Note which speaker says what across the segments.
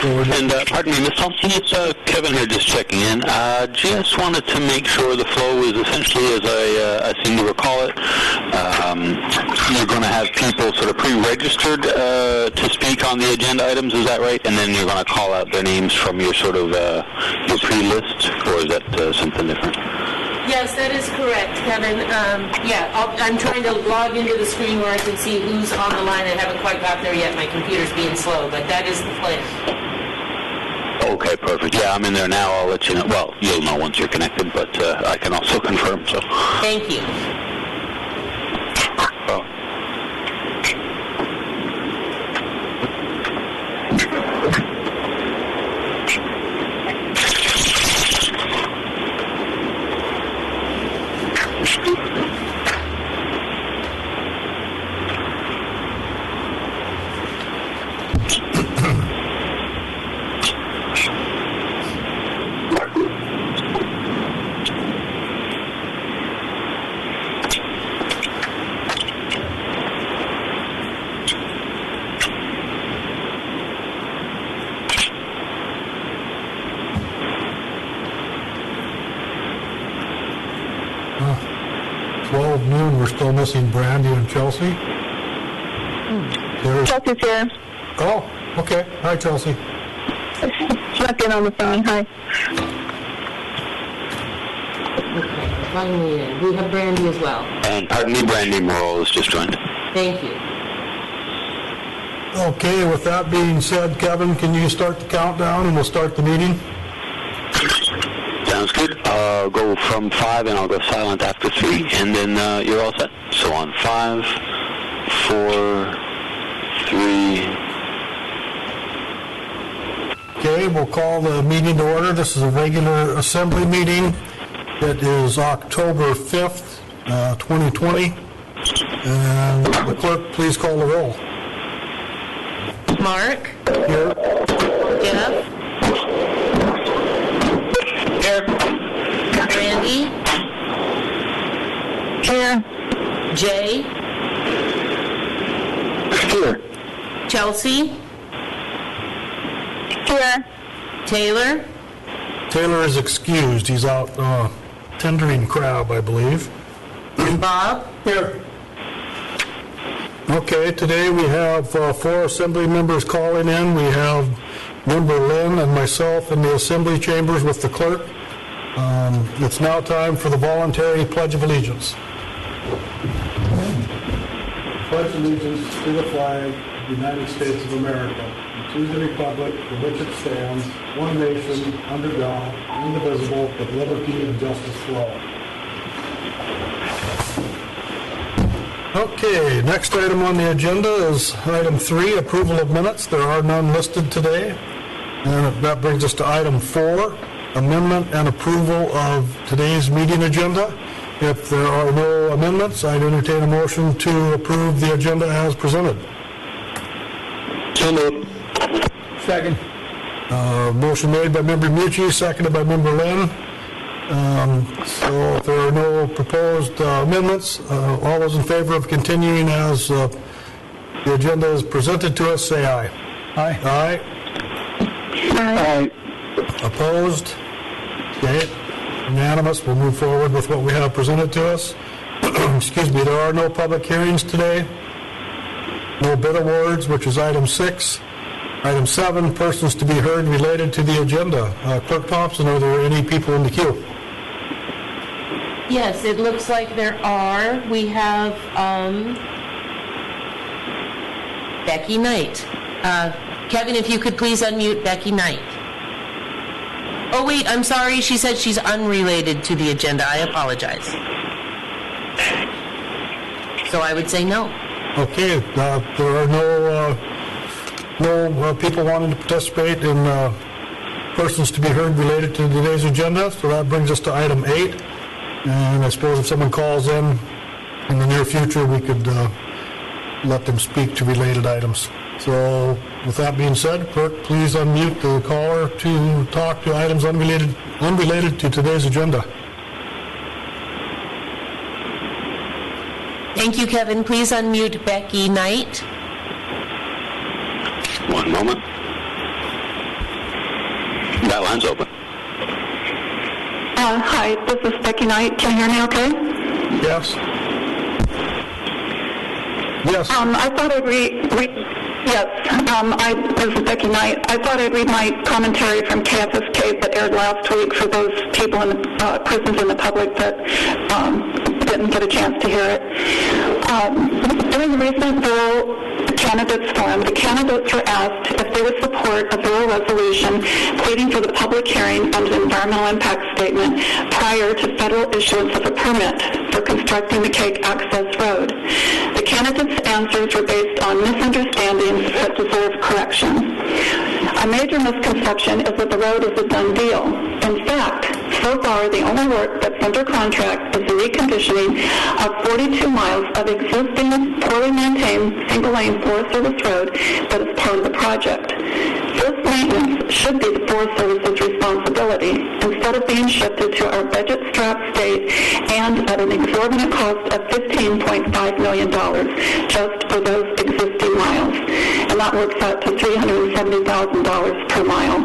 Speaker 1: And pardon me, Ms. Thompson, it's Kevin here just checking in. Just wanted to make sure the flow is essentially as I seem to recall it. You're going to have people sort of pre-registered to speak on the agenda items, is that right? And then you're going to call out their names from your sort of your pre-list, or is that something different?
Speaker 2: Yes, that is correct, Kevin. I'm trying to log into the screen where I can see who's on the line. I haven't quite got there yet. My computer's being slow, but that is the plan.
Speaker 1: Okay, perfect. Yeah, I'm in there now. I'll let you know. Well, you'll know once you're connected, but I can also confirm. So.
Speaker 2: Thank you.
Speaker 3: We're still missing Brandy and Chelsea.
Speaker 4: Chelsea's here.
Speaker 3: Oh, okay. Hi, Chelsea.
Speaker 4: Snuck in on the phone. Hi.
Speaker 2: Okay, finally in. We have Brandy as well.
Speaker 1: And pardon me, Brandy Morrell has just joined.
Speaker 2: Thank you.
Speaker 3: Okay, with that being said, Kevin, can you start the countdown and we'll start the meeting?
Speaker 1: Sounds good. I'll go from 5 and I'll go silent after 3, and then you're all set. So on 5, 4, 3.
Speaker 3: Okay, we'll call the meeting to order. This is a regular assembly meeting. It is October 5th, 2020. And the clerk, please call the roll.
Speaker 2: Mark?
Speaker 3: Here.
Speaker 2: Jeff?
Speaker 1: Here.
Speaker 2: Brandy?
Speaker 4: Here.
Speaker 2: Jay?
Speaker 1: Here.
Speaker 2: Chelsea?
Speaker 4: Here.
Speaker 2: Taylor?
Speaker 3: Taylor is excused. He's out tendering crab, I believe.
Speaker 2: Bob?
Speaker 3: Here. Okay, today we have 4 assembly members calling in. We have Member Lynn and myself in the assembly chambers with the clerk. It's now time for the voluntary Pledge of Allegiance. Pledge allegiance to the flag of the United States of America and to the republic for which it stands, one nation, under God, indivisible, with liberty and justice for all. Okay, next item on the agenda is item 3, approval of minutes. There are none listed today. And that brings us to item 4, amendment and approval of today's meeting agenda. If there are no amendments, I'd entertain a motion to approve the agenda as presented.
Speaker 1: So moved.
Speaker 3: Second. Motion made by Member Mucci, seconded by Member Lynn. So if there are no proposed amendments, all those in favor of continuing as the agenda is presented to us, say aye. Aye. Aye.
Speaker 4: Hi.
Speaker 3: Opposed? Okay. Unanimous. We'll move forward with what we have presented to us. Excuse me, there are no public hearings today. No bid awards, which is item 6. Item 7, persons to be heard related to the agenda. Clerk Thompson, are there any people in the queue?
Speaker 2: Yes, it looks like there are. We have Becky Knight. Kevin, if you could please unmute Becky Knight. Oh, wait, I'm sorry. She said she's unrelated to the agenda. I apologize. So I would say no.
Speaker 3: Okay, there are no people wanting to participate in persons to be heard related to today's agenda, so that brings us to item 8. And I suppose if someone calls in the near future, we could let them speak to related items. So with that being said, clerk, please unmute the caller to talk to items unrelated to today's agenda.
Speaker 2: Thank you, Kevin. Please unmute Becky Knight.
Speaker 1: One moment. That line's open.
Speaker 4: Hi, this is Becky Knight. Can you hear me okay?
Speaker 3: Yes? Yes.
Speaker 4: I thought I'd this is Becky Knight. I thought I'd read my commentary from KFSK that aired last week for those people in the persons in the public that didn't get a chance to hear it. During the recent Borough Candidates Forum, the candidates were asked if they would support a Borough resolution pleading for the public hearing and an environmental impact statement prior to federal issuance of a permit for constructing the Cake Access Road. The candidates' answers were based on misunderstandings that deserve correction. A major misconception is that the road is a done deal. In fact, so far, the only work that's under contract is the reconditioning of 42 miles of existing, poorly maintained, single-lane Forest Service road that is part of the project. This maintenance should be the Forest Service's responsibility instead of being shifted to our budget-strapped state and at an exorbitant cost of $15.5 million just for those existing miles. And that works out to $370,000 per mile.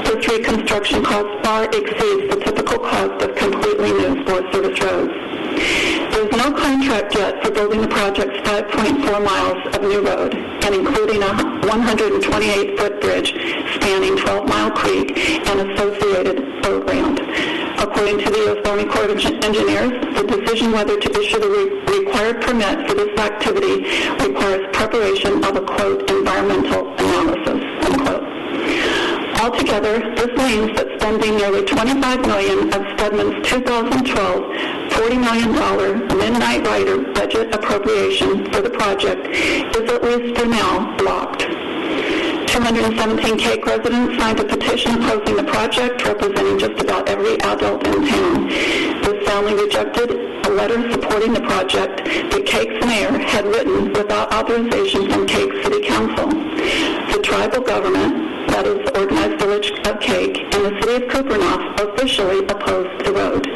Speaker 4: This reconstruction cost far exceeds the typical cost of completely new Forest Service roads. There is no contract yet for building the project's 5.4 miles of new road, and including a 128-foot bridge spanning 12 Mile Creek and associated boat ramp. According to the U.S. Army Corps of Engineers, the decision whether to issue the required permit for this activity requires preparation of a, quote, environmental analysis, unquote. Altogether, this means that spending nearly $25 million of Stedman's 2012 $40 million midnight rider budget appropriation for the project is at least for now blocked. 217 Cake residents signed a petition opposing the project, representing just about every adult in town. This soundly rejected a letter supporting the project that Cake's mayor had written without authorization from Cake City Council. The tribal government, that is the Organized Village of Cake, and the city of Kupernoff officially opposed the road.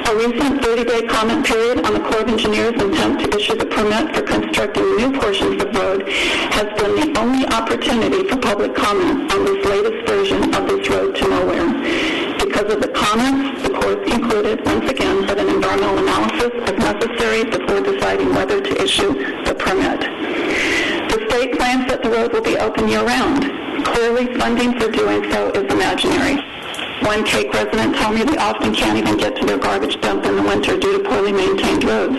Speaker 4: A recent 30-day comment period on the Corps of Engineers' intent to issue the permit for constructing new portions of road has been the only opportunity for public comment on this latest version of this road to nowhere. Because of the comments, the Corps concluded once again that an environmental analysis is necessary before deciding whether to issue the permit. The state claims that the road will be open year-round. Clearly, funding for doing so is imaginary. One Cake resident told me they often can't even get to their garbage dump in the winter due to poorly maintained roads.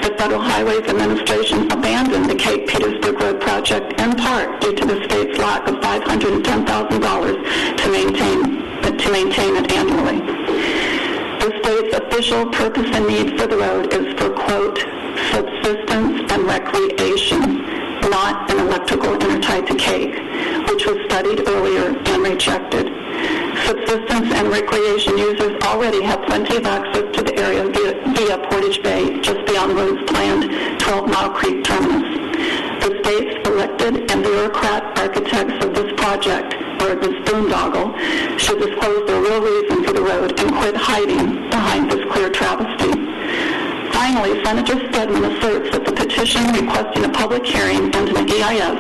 Speaker 4: The Federal Highways Administration abandoned the Cake Petersburg Road project in part due to the state's lack of $510,000 to maintain it annually. The state's official purpose and need for the road is for, quote, subsistence and recreation, not an electrical intertie to Cake, which was studied earlier and rejected. Subsistence and recreation users already have plenty of access to the area via Portage Bay, just beyond Road's planned 12 Mile Creek terminus. The state's elected and bureaucrat architects of this project, or this boondoggle, should disclose their real reason for the road and quit hiding behind this clear travesty. Finally, Senator Stedman asserts that the petition requesting a public hearing and an EIS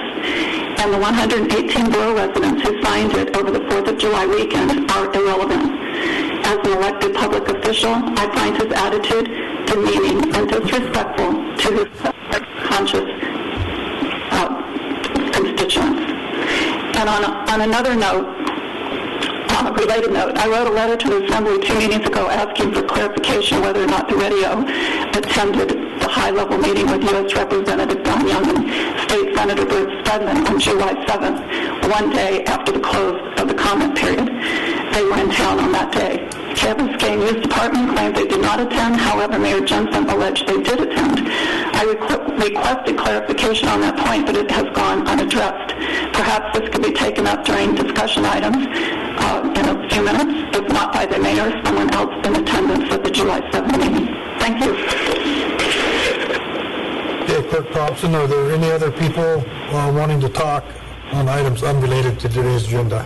Speaker 4: and the 118 Borough residents who signed it over the 4th of July weekend are irrelevant. As an elected public official, I find his attitude demeaning and disrespectful to his conscious constituents. And on another note, a related note, I wrote a letter to the Assembly 2 meetings ago asking for clarification whether or not the radio attended the high-level meeting with U.S. Representative Don Young and State Senator Bert Stedman on July 7th, one day after the close of the comment period. They were in town on that day. KFSK News Department claimed they did not attend. However, Mayor Jensen alleged they did attend. I requested clarification on that point, but it has gone unaddressed. Perhaps this could be taken up during discussion items in a few minutes, if not by the mayor or someone else in attendance at the July 7th meeting. Thank you.
Speaker 3: Okay, Clerk Thompson, are there any other people wanting to talk on items unrelated to today's agenda?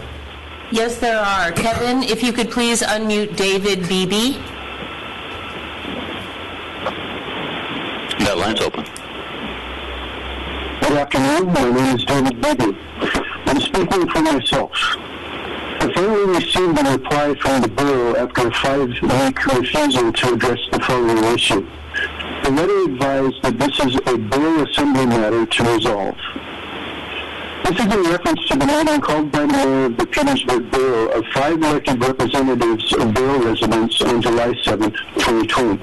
Speaker 2: Yes, there are. Kevin, if you could please unmute David Beebe.
Speaker 1: That line's open.
Speaker 5: Good afternoon. My name is David Beebe. I'm speaking for myself. I finally received a reply from the Borough after a 5-week refusal to address the following issue. The letter advised that this is a Borough Assembly matter to resolve. This is in reference to the meeting called by the Mayor of the Petersburg Borough of 5 elected representatives of Borough residents on July 7, 2020.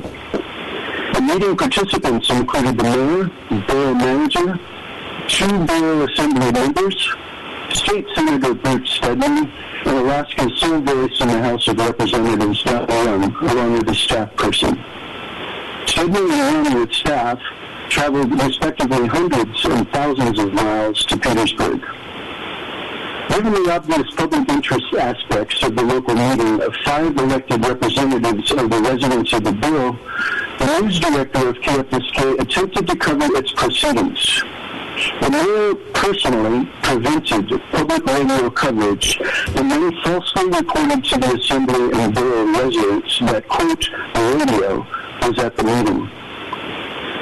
Speaker 5: The meeting participants included the Mayor, Borough Manager, 2 Borough Assembly members, State Senator Bert Stedman, and Alaska's sole voice in the House of Representatives, Don Young, along with a staff person. Stedman and Young with staff traveled respectively hundreds and thousands of miles to Petersburg. Given the obvious public interest aspects of the local meeting of 5 elected representatives of the residents of the borough, the news director of KFSK attempted to cover its proceedings. The mayor personally prevented public radio coverage and then falsely reported to the assembly and borough residents that, quote, the radio was at the meeting.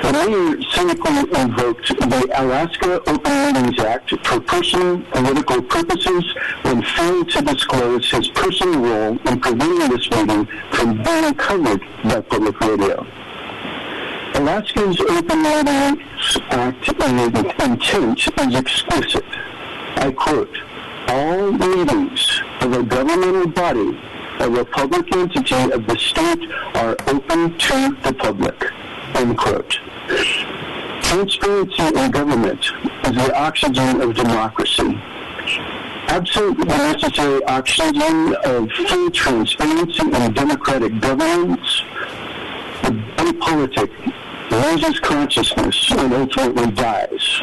Speaker 5: The mayor cynically invoked the Alaska Open Meetings Act for personal political purposes and failed to disclose his personal role in preventing this meeting from being covered by public radio. Alaska's Open Meetings Act intent is explicit. I quote, all meetings of a governmental body or a public entity of the state are open to the public, unquote. Transparency in government is the oxygen of democracy. Absent the necessary oxygen of full transparency and democratic governance, the body politic loses consciousness and ultimately dies.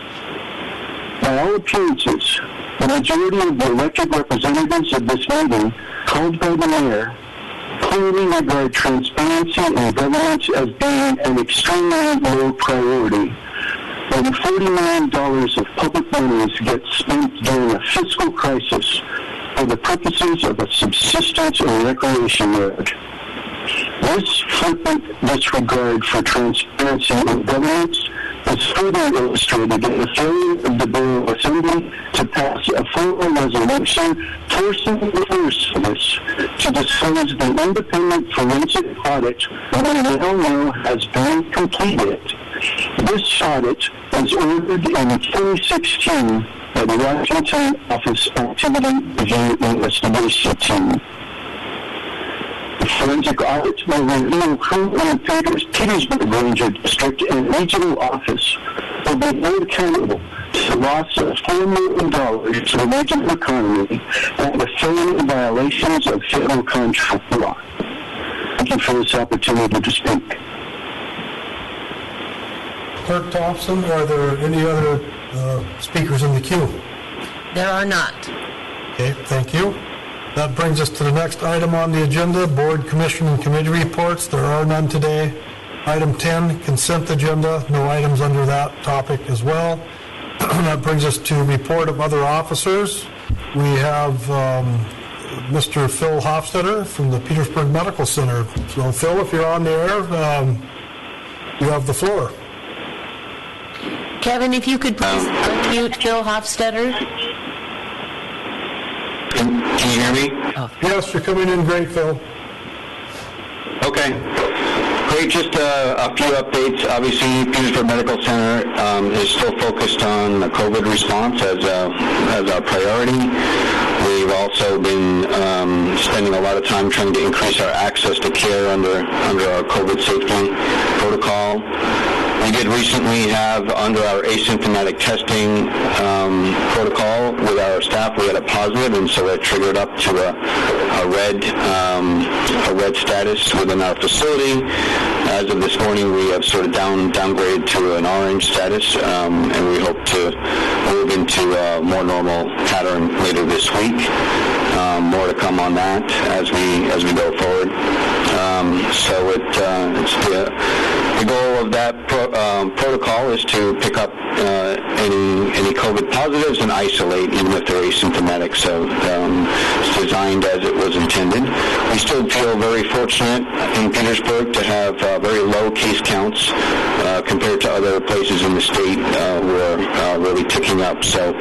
Speaker 5: By all appearances, the majority of the elected representatives of this meeting, called by the mayor, clearly regard transparency and governance as being an extremely low priority. When $40 million of public monies get spent during a fiscal crisis for the purposes of a subsistence or recreation road. This flippant disregard for transparency and governance is further illustrated in the failure of the Borough Assembly to pass a formal resolution forcing the Service to disclose the independent forensic audit that we now know has been completed. This audit was ordered in 2016 by the Washington Office Activity Review Investigation Team. The forensic audit will reveal who in the Petersburg Ranger District and Regional Office will be held accountable to the loss of $4 million to the regional economy and the felony violations of federal contract law. Thank you for this opportunity to speak.
Speaker 3: Clerk Thompson, are there any other speakers in the queue?
Speaker 2: There are not.
Speaker 3: Okay, thank you. That brings us to the next item on the agenda, Board, Commission, and Committee reports. There are none today. Item 10, consent agenda. No items under that topic as well. That brings us to report of other officers. We have Mr. Phil Hofstetter from the Petersburg Medical Center. So, Phil, if you're on the air, you have the floor.
Speaker 2: Kevin, if you could please unmute Phil Hofstetter.
Speaker 1: Can you hear me?
Speaker 2: Oh.
Speaker 3: Yes, you're coming in great, Phil.
Speaker 1: Okay. Great. Just a few updates. Obviously, Petersburg Medical Center is still focused on the COVID response as our priority. We've also been spending a lot of time trying to increase our access to care under our COVID safety protocol. We did recently have, under our asymptomatic testing protocol with our staff, we had a positive, and so that triggered up to a red status within our facility. As of this morning, we have sort of downgraded to an orange status, and we hope to move into a more normal pattern later this week. More to come on that as we go forward. So it's the goal of that protocol is to pick up any COVID positives and isolate even if they're asymptomatic. So it's designed as it was intended. We still feel very fortunate in Petersburg to have very low case counts compared to other places in the state where
Speaker 6: really ticking up. So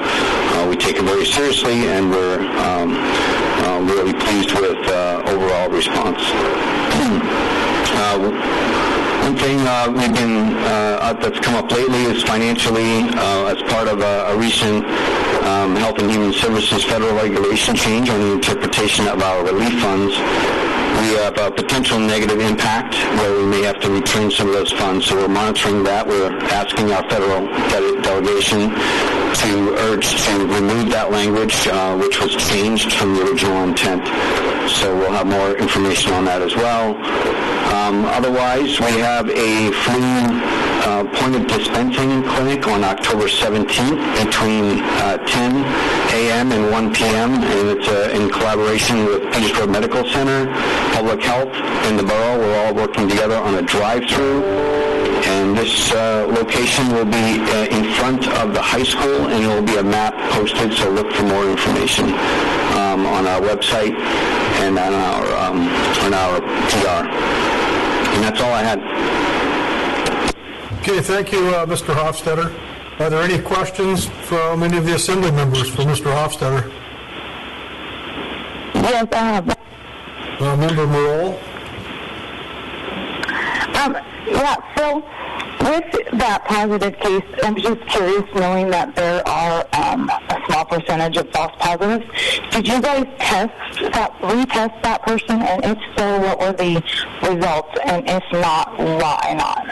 Speaker 6: we take it very seriously, and we're really pleased with overall response. One thing we've been that's come up lately is financially, as part of a recent Health and Human Services federal regulation change on the interpretation of our relief funds. We have a potential negative impact where we may have to return some of those funds. So we're monitoring that. We're asking our federal delegation to urge to remove that language, which was changed from the original intent. So we'll have more information on that as well. Otherwise, we have a flu point of dispensing clinic on October 17th between 10 a.m. and 1 p.m. and it's in collaboration with Petersburg Medical Center, Public Health, and the Borough. We're all working together on a drive-through. And this location will be in front of the high school, and there will be a map posted, so look for more information on our website and on our PR. And that's all I had.
Speaker 3: Okay, thank you, Mr. Hofstetter. Are there any questions from any of the Assembly members for Mr. Hofstetter?
Speaker 7: Yes, I have.
Speaker 3: Member Morrell?
Speaker 7: Yeah, so with that positive case, I'm just curious, knowing that there are a small percentage of false positives. Did you guys retest that person? And if so, what were the results? And if not, why not?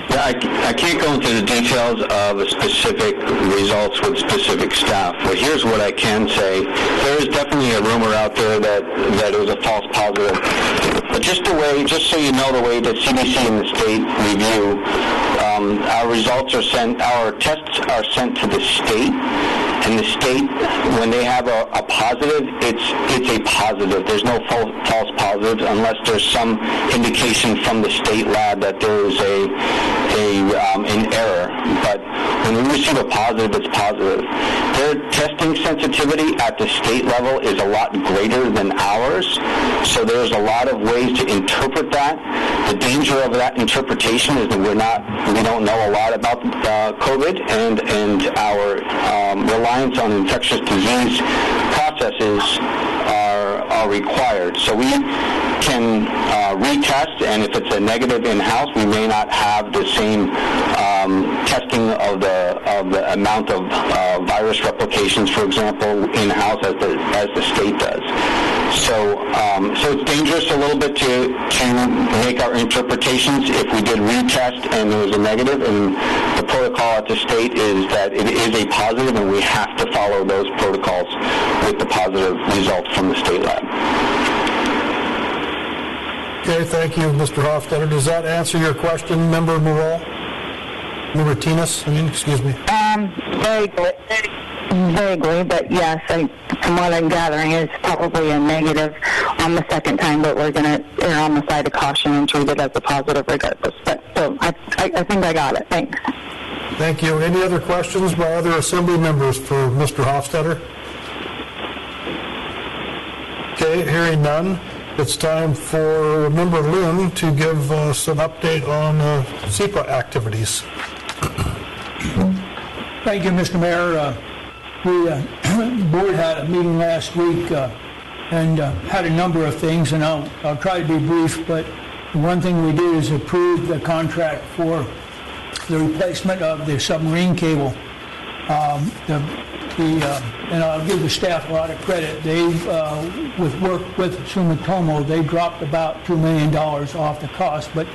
Speaker 6: I can't go into the details of the specific results with specific staff, but here's what I can say. There is definitely a rumor out there that it was a false positive. But just so you know, the way that CDC and the state review, our results are sent, our tests are sent to the state, and the state, when they have a positive, it's a positive. There's no false positives unless there's some indication from the state lab that there is an error. But when we receive a positive, it's positive. Their testing sensitivity at the state level is a lot greater than ours, so there's a lot of ways to interpret that. The danger of that interpretation is that we don't know a lot about COVID, and our reliance on infectious disease processes are required. So we can retest, and if it's a negative in-house, we may not have the same testing of the amount of virus replications, for example, in-house as the state does. So it's dangerous a little bit to make our interpretations if we did retest and there was a negative, and the protocol at the state is that it is a positive, and we have to follow those protocols with the positive results from the state lab.
Speaker 3: Okay, thank you, Mr. Hofstetter. Does that answer your question, Member Morrell? Member Tinas, excuse me.
Speaker 7: Vaguely, but yes, from what I'm gathering, it's probably a negative on the second time, but we're going to err on the side of caution and treat it as a positive regardless. But so I think I got it. Thanks.
Speaker 3: Thank you. Any other questions by other Assembly members for Mr. Hofstetter? Okay, hearing none. It's time for Member Lynn to give us an update on CEPA activities.
Speaker 8: Thank you, Mr. Mayor. The board had a meeting last week and had a number of things, and I'll try to be brief, but one thing we did is approve the contract for the replacement of the submarine cable. And I'll give the staff a lot of credit. They've, with work with Sumitomo, they dropped about $2 million off the cost, but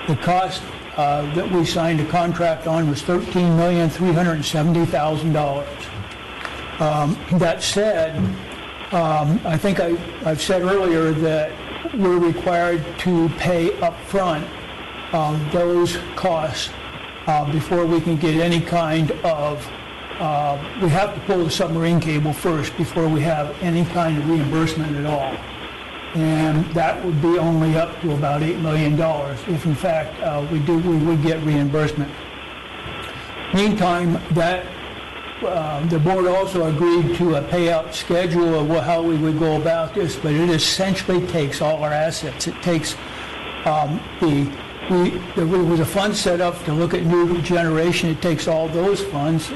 Speaker 8: the cost that we signed a contract on was $13,370,000. That said, I think I've said earlier that we're required to pay up front those costs before we can get any kind of we have to pull the submarine cable first before we have any kind of reimbursement at all. And that would be only up to about $8 million if in fact we would get reimbursement. Meantime, that the board also agreed to a payout schedule of how we would go about this, but it essentially takes all our assets. It takes the there was a fund set up to look at new generation. It takes all those funds.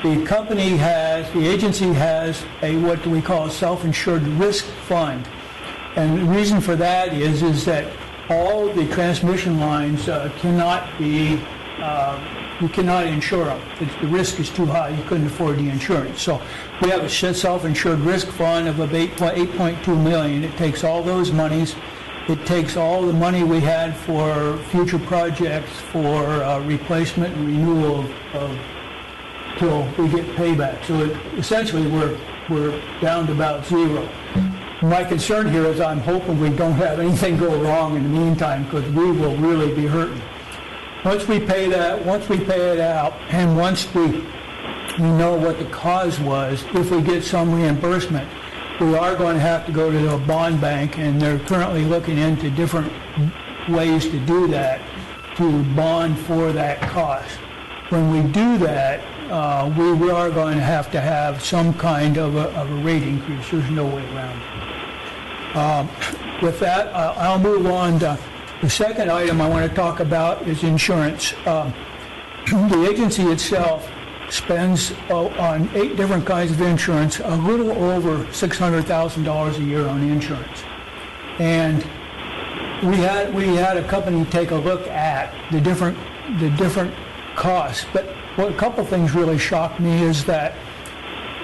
Speaker 8: The agency has a what we call a self-insured risk fund. And the reason for that is that all the transmission lines cannot be, you cannot insure them. The risk is too high. You couldn't afford the insurance. So we have a self-insured risk fund of about $8.2 million. It takes all those monies. It takes all the money we had for future projects for replacement and renewal of till we get payback. So essentially we're down to about zero. My concern here is I'm hoping we don't have anything go wrong in the meantime, because we will really be hurting. Once we pay it out, and once we know what the cause was, if we get some reimbursement, we are going to have to go to a bond bank, and they're currently looking into different ways to do that, to bond for that cost. When we do that, we are going to have some kind of a rate increase. There's no way around it. With that, I'll move on to the second item I want to talk about is insurance. The agency itself spends on 8 different kinds of insurance a little over $600,000 a year on insurance. And we had a company take a look at the different costs. But a couple things really shocked me is that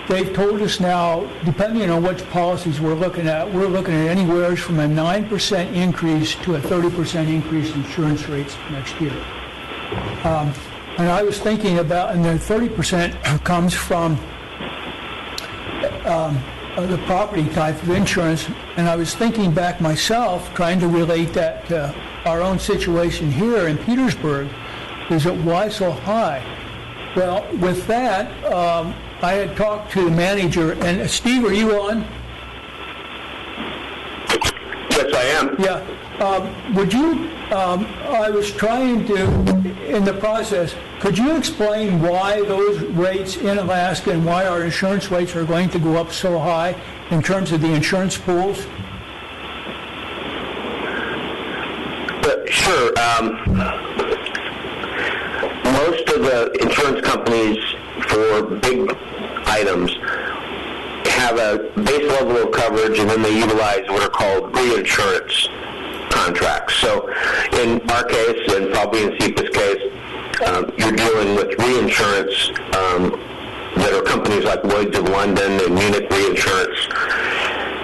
Speaker 8: they've told us now, depending on which policies we're looking at anywhere from a 9% increase to a 30% increase in insurance rates next year. And I was thinking about, and the 30% comes from the property type of insurance, and I was thinking back myself, trying to relate that to our own situation here in Petersburg, is that why so high? Well, with that, I had talked to the manager, and Steve, are you on?
Speaker 9: Yes, I am.
Speaker 8: Yeah. Would you, I was trying to, in the process, could you explain why those rates in Alaska and why our insurance rates are going to go up so high in terms of the insurance pools?
Speaker 9: Sure. Most of the insurance companies for big items have a base level of coverage, and then they utilize what are called reinsurance contracts. So in our case, and probably in SEPA's case, you're dealing with reinsurance that are companies like Lloyd's of London and Munich Reinsurance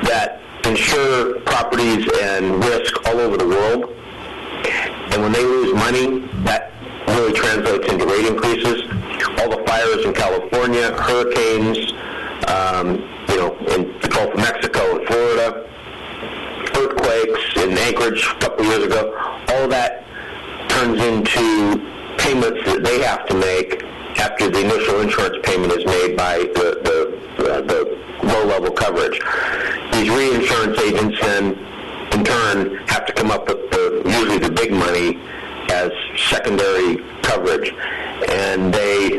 Speaker 9: that insure properties and risk all over the world. And when they lose money, that really translates into rate increases. All the fires in California, hurricanes, in the Gulf of Mexico and Florida, earthquakes in Anchorage a couple of years ago, all that turns into payments that they have to make after the initial insurance payment is made by the low-level coverage. These reinsurance agents then, in turn, have to come up with usually the big money as secondary coverage, and they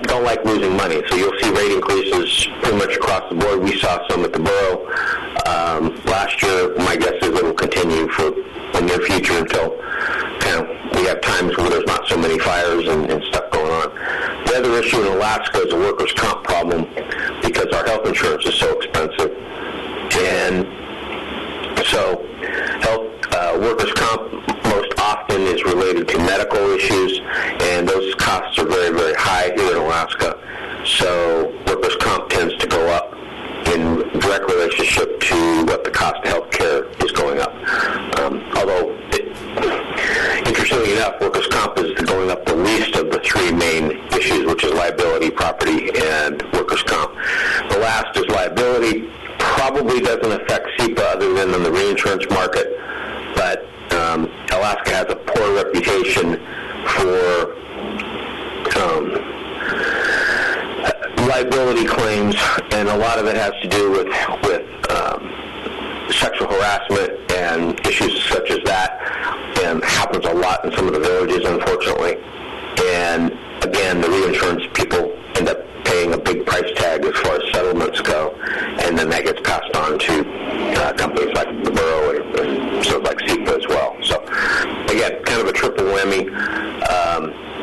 Speaker 9: don't like losing money. So you'll see rate increases pretty much across the board. We saw some at the Borough last year. My guess is it will continue for the near future until we have times where there's not so many fires and stuff going on. The other issue in Alaska is a workers' comp problem because our health insurance is so expensive. And so workers' comp most often is related to medical issues, and those costs are very, very high here in Alaska. So workers' comp tends to go up in direct relationship to what the cost of health care is going up. Although, interestingly enough, workers' comp is going up the least of the 3 main issues, which is liability, property, and workers' comp. The last is liability. Probably doesn't affect SEPA other than in the reinsurance market, but Alaska has a poor reputation for liability claims, and a lot of it has to do with sexual harassment and issues such as that, and happens a lot in some of the villages, unfortunately. And again, the reinsurance people end up paying a big price tag as far as settlements go, and then that gets passed on to companies like the Borough and sort of like SEPA as well. So again, kind of a triple whammy.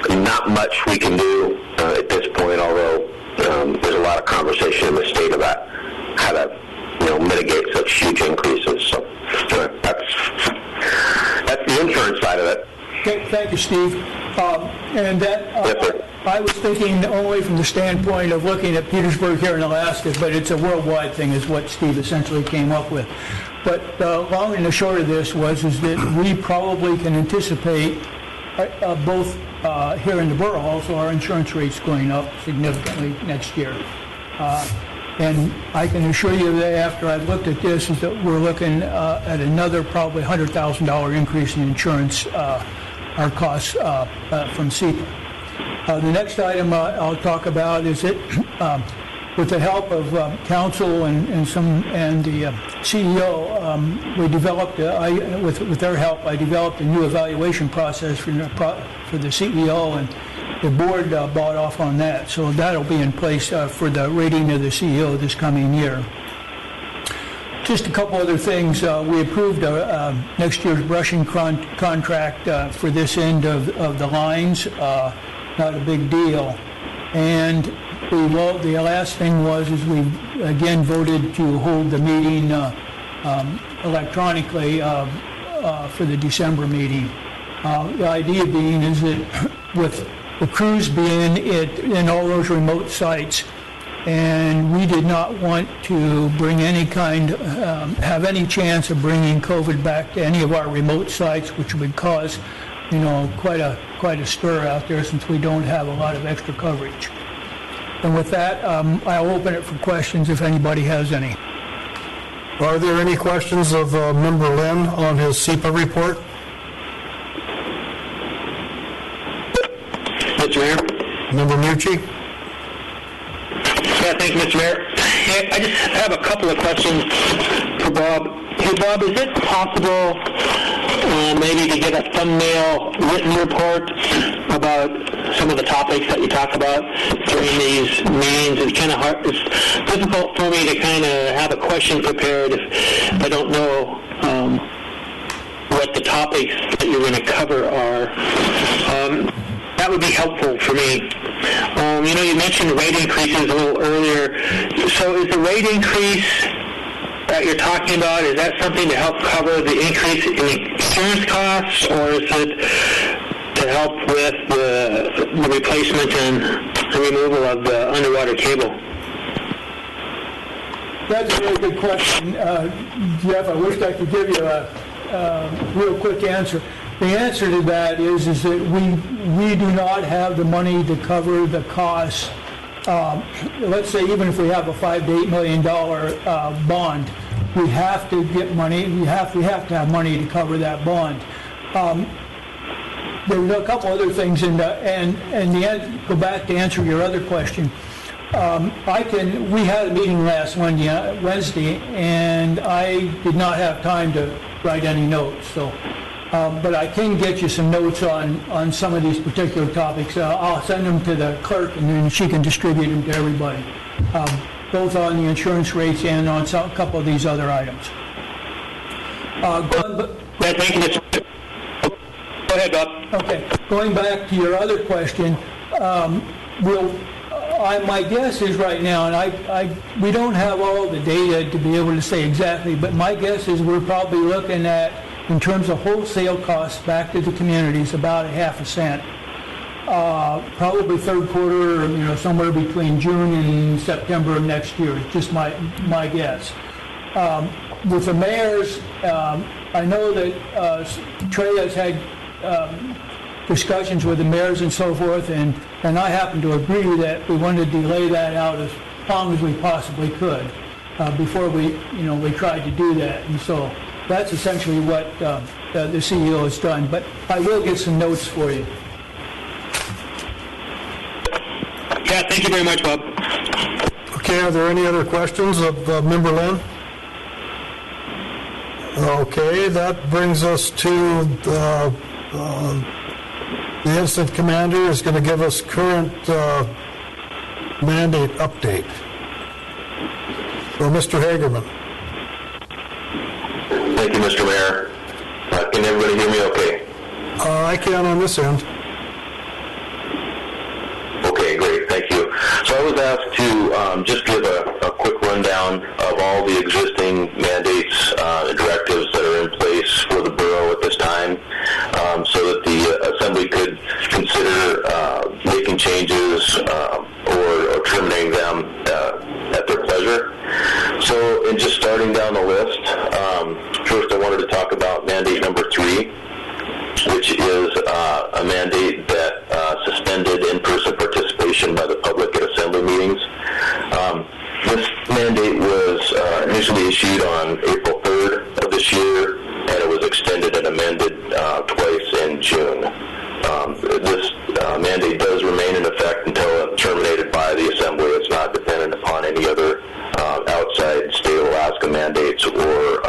Speaker 9: Not much we can do at this point, although there's a lot of conversation in the state about how to, mitigate such huge increases. So that's the insurance side of it.
Speaker 8: Okay, thank you, Steve. And that
Speaker 9: Yes, sir.
Speaker 8: I was thinking only from the standpoint of looking at Petersburg here in Alaska, but it's a worldwide thing, is what Steve essentially came up with. But the long and the short of this is that we probably can anticipate both here in the borough, also our insurance rates going up significantly next year. And I can assure you that after I've looked at this, is that we're looking at another probably $100,000 increase in insurance, our costs from CEPA. The next item I'll talk about is that with the help of council and the CEO, we developed with their help. I developed a new evaluation process for the CEO, and the board bought off on that. So that'll be in place for the rating of the CEO this coming year. Just a couple other things. We approved next year's brushing contract for this end of the lines. Not a big deal. And the last thing is we again voted to hold the meeting electronically for the December meeting. The idea being is that with the crews being in all those remote sites, and we did not want to bring have any chance of bringing COVID back to any of our remote sites, which would cause, quite a stir out there since we don't have a lot of extra coverage. And with that, I'll open it for questions if anybody has any.
Speaker 3: Are there any questions of Member Lynn on his CEPA report?
Speaker 10: Mr. Mayor?
Speaker 3: Member Mucci?
Speaker 10: Yeah, thank you, Mr. Mayor. I just have a couple of questions for Bob. Hey, Bob, is it possible maybe to get a thumbnail written report about some of the topics that you talk about during these meetings? It's kind of hard. It's difficult for me to kind of have a question prepared if I don't know what the topics that you're going to cover are. That would be helpful for me. You mentioned rate increases a little earlier. So is the rate increase that you're talking about, is that something to help cover the increase in insurance costs, or is it to help with the replacement and the removal of the underwater cable?
Speaker 8: That's a really good question, Jeff. I wish I could give you a real quick answer. The answer to that is that we do not have the money to cover the costs. Let's say even if we have a $5 to $8 million bond, we have to get money. We have to have money to cover that bond. There's a couple other things, and go back to answer your other question. We had a meeting last Wednesday, and I did not have time to write any notes. So. But I can get you some notes on some of these particular topics. I'll send them to the clerk, and then she can distribute them to everybody, both on the insurance rates and on a couple of these other items.
Speaker 10: Thank you, Mr. Go ahead, Bob.
Speaker 8: Okay. Going back to your other question, my guess is right now, and we don't have all the data to be able to say exactly, but my guess is we're probably looking at, in terms of wholesale costs back to the communities, about 0.5 cent. Probably third quarter, somewhere between June and September of next year. Just my guess. With the mayors, I know that Trey has had discussions with the mayors and so forth, and I happen to agree that we want to delay that out as long as we possibly could before we tried to do that. And so that's essentially what the CEO has done. But I will get some notes for you.
Speaker 10: Yeah, thank you very much, Bob.
Speaker 3: Okay, are there any other questions of Member Lynn? Okay, that brings us to the incident commander is going to give us current mandate update. So, Mr. Hagerman.
Speaker 9: Thank you, Mr. Mayor. Can everybody hear me okay?
Speaker 3: I can on this end.
Speaker 9: Okay, great. Thank you. So I was asked to just give a quick rundown of all the existing mandates and directives that are in place for the borough at this time, so that the Assembly could consider making changes or terminating them at their pleasure. So in just starting down the list, first I wanted to talk about mandate number 3, which is a mandate that suspended in-person participation by the public at Assembly meetings. This mandate was initially issued on April 3rd of this year, and it was extended and amended twice in June. This mandate does remain in effect until terminated by the Assembly. It's not dependent upon any other outside state of Alaska mandates or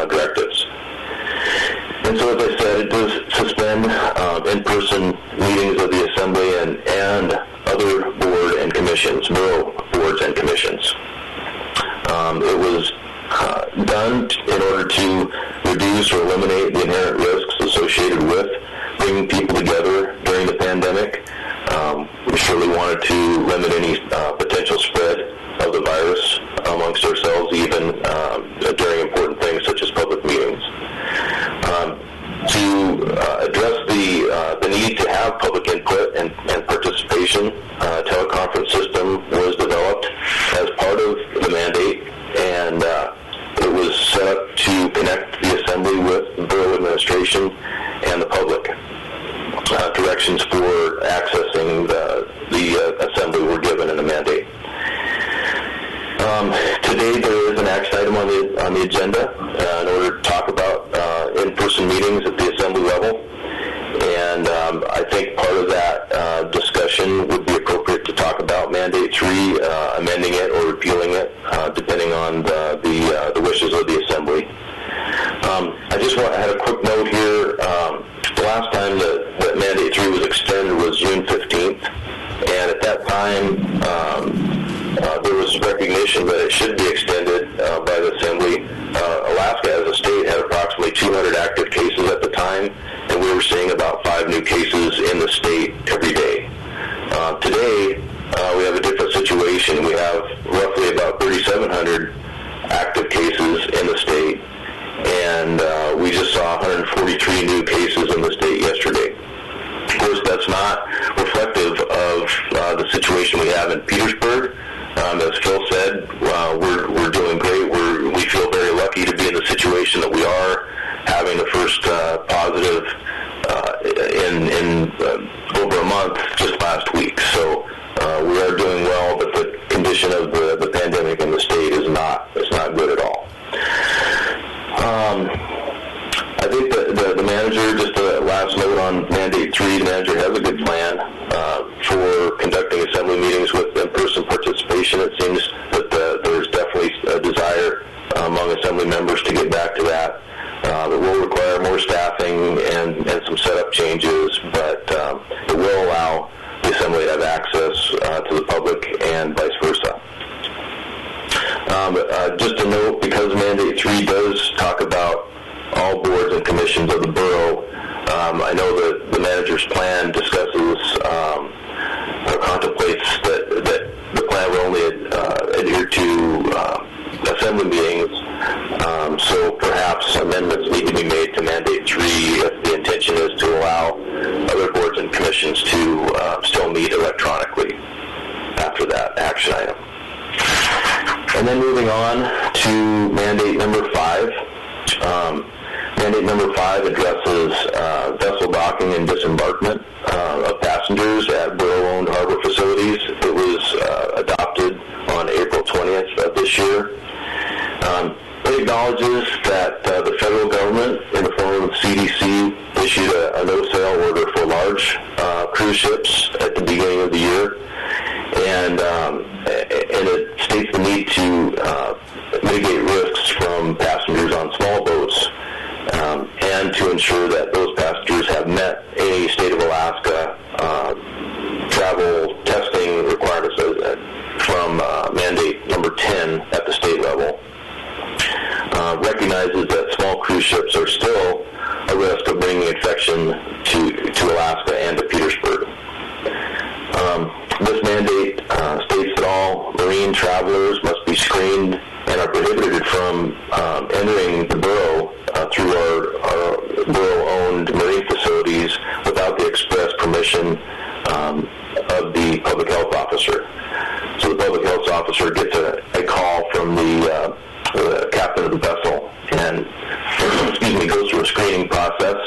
Speaker 9: directives. And so, as I said, it does suspend in-person meetings of the Assembly and other board and commissions, borough boards and commissions. It was done in order to reduce or eliminate the inherent risks associated with bringing people together during the pandemic. We surely wanted to limit any potential spread of the virus amongst ourselves, even during important things such as public meetings. To address the need to have public input and participation, a teleconference system was developed as part of the mandate, and it was set up to connect the Assembly with the Borough administration and the public. Directions for accessing the Assembly were given in the mandate. Today there is an action item on the agenda in order to talk about in-person meetings at the Assembly level, and I think part of that discussion would be appropriate to talk about Mandate 3, amending it or repealing it, depending on the wishes of the Assembly. I just had a quick note here. The last time that Mandate 3 was extended was June 15th, and at that time there was recognition that it should be extended by the Assembly. Alaska as a state had approximately 200 active cases at the time, and we were seeing about 5 new cases in the state every day. Today, we have a different situation. We have roughly about 3,700 active cases in the state, and we just saw 143 new cases in the state yesterday. Of course, that's not reflective of the situation we have in Petersburg. As Phil said, we're doing great. We feel very lucky to be in the situation that we are, having the first positive in over a month just last week. So we are doing well, but the condition of the pandemic in the state is not good at all. I think the manager, just a last note on Mandate 3, the manager has a good plan for conducting Assembly meetings with in-person participation. It seems that there's definitely a desire among Assembly members to get back to that. It will require more staffing and some setup changes, but it will allow the Assembly to have access to the public and vice versa. Just a note, because Mandate 3 does talk about all boards and commissions of the borough, I know that the manager's plan discusses or contemplates that the plan will only adhere to Assembly meetings, so perhaps amendments need to be made to Mandate 3 if the intention is to allow other boards and commissions to still meet electronically after that action item. And then moving on to Mandate number 5. Mandate number 5 addresses vessel docking and disembarkation of passengers at borough-owned harbor facilities. It was adopted on April 20th of this year. It acknowledges that the federal government, in the form of the CDC, issued a no-sail order for large cruise ships at the beginning of the year, and it states the need to mitigate risks from passengers on small boats, and to ensure that those passengers have met any state of Alaska travel testing requirements from mandate number 10 at the state level. Recognizes that small cruise ships are still a risk of bringing infection to Alaska and to Petersburg. This mandate states that all marine travelers must be screened and are prohibited from entering the borough through our borough-owned marine facilities without the express permission of the public health officer. So the public health officer gets a call from the captain of the vessel and goes through a screening process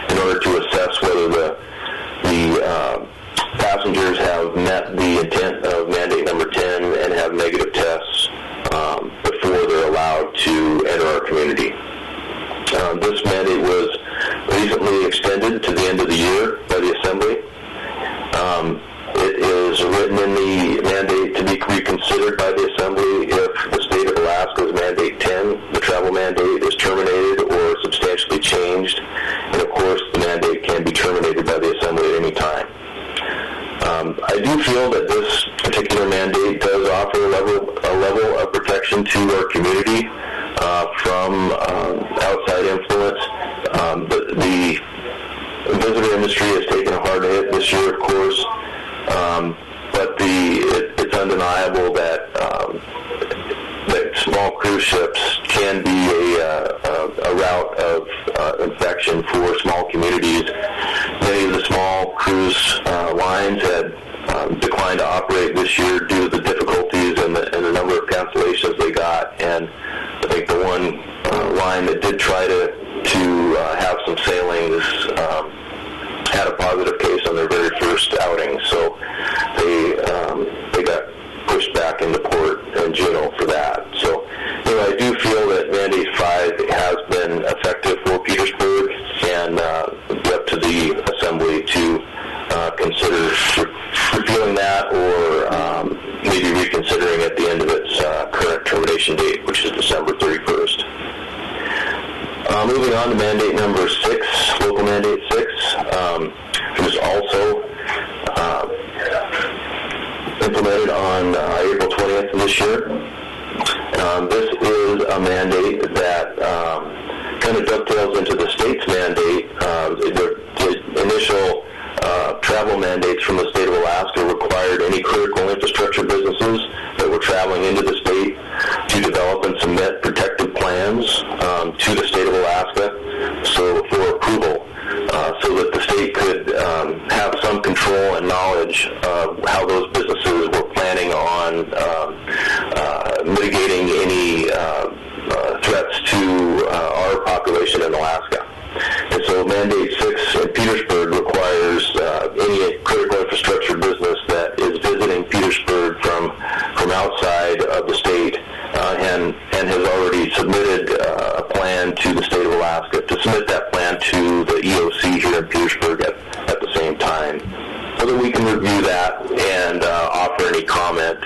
Speaker 9: in order to assess whether the passengers have met the intent of mandate number 10 and have negative tests before they're allowed to enter our community. This mandate was recently extended to the end of the year by the Assembly. It is written in the mandate to be reconsidered by the Assembly if the state of Alaska's mandate 10, the travel mandate, is terminated or substantially changed. And of course, the mandate can be terminated by the Assembly at any time. I do feel that this particular mandate does offer a level of protection to our community from outside influence. The visitor industry has taken a hard hit this year, of course, but it's undeniable that small cruise ships can be a route of infection for small communities. Many of the small cruise lines had declined to operate this year due to the difficulties and the number of cancellations they got. And I think the one line that did try to have some sailings had a positive case on their very first outing, so they got pushed back into port in Juneau for that. So anyway, I do feel that Mandate 5 has been effective for Petersburg, and be up to the Assembly to consider repealing that or maybe reconsidering at the end of its current termination date, which is December 31st. Moving on to mandate number 6, local mandate 6, which was also implemented on April 20th of this year. This is a mandate that kind of dovetails into the state's mandate. The initial travel mandates from the state of Alaska required any critical infrastructure businesses that were traveling into the state to develop and submit protective plans to the state of Alaska for approval, so that the state could have some control and knowledge of how those businesses were planning on mitigating any threats to our population in Alaska. And so Mandate 6 in Petersburg requires any critical infrastructure business that is visiting Petersburg from outside of the state and has already submitted a plan to the state of Alaska to submit that plan to the EOC here in Petersburg at the same time, so that we can review that and offer any comment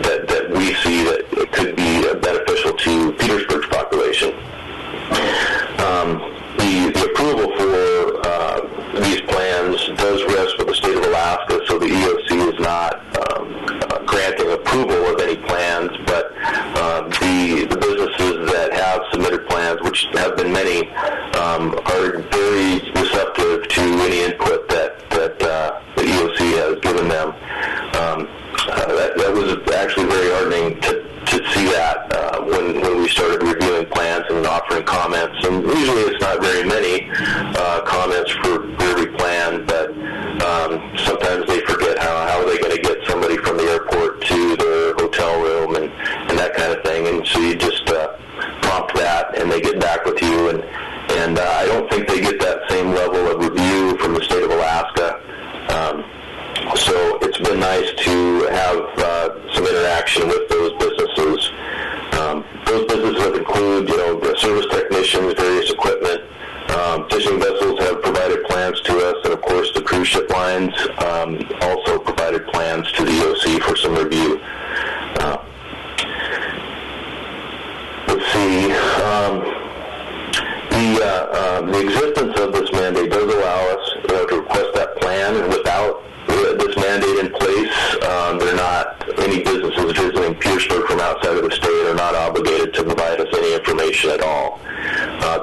Speaker 9: that we see that it could be beneficial to Petersburg's population. The approval for these plans does rest with the state of Alaska, so the EOC is not granting approval of any plans, but the businesses that have submitted plans, which have been many, are very receptive to any input that the EOC has given them. That was actually very heartening to see that when we started reviewing plans and offering comments. And usually it's not very many comments for every plan, but sometimes they forget how are they going to get somebody from the airport to their hotel room and that kind of thing. And so you just prompt that, and they get back with you. And I don't think they get that same level of review from the state of Alaska. So it's been nice to have some interaction with those businesses. Those businesses include, service technicians, various equipment. Fishing vessels have provided plans to us, and of course the cruise ship lines also provided plans to the EOC for some review. Let's see. The existence of this mandate does allow us to request that plan, and without this mandate in place, any businesses visiting Petersburg from outside of the state are not obligated to provide us any information at all.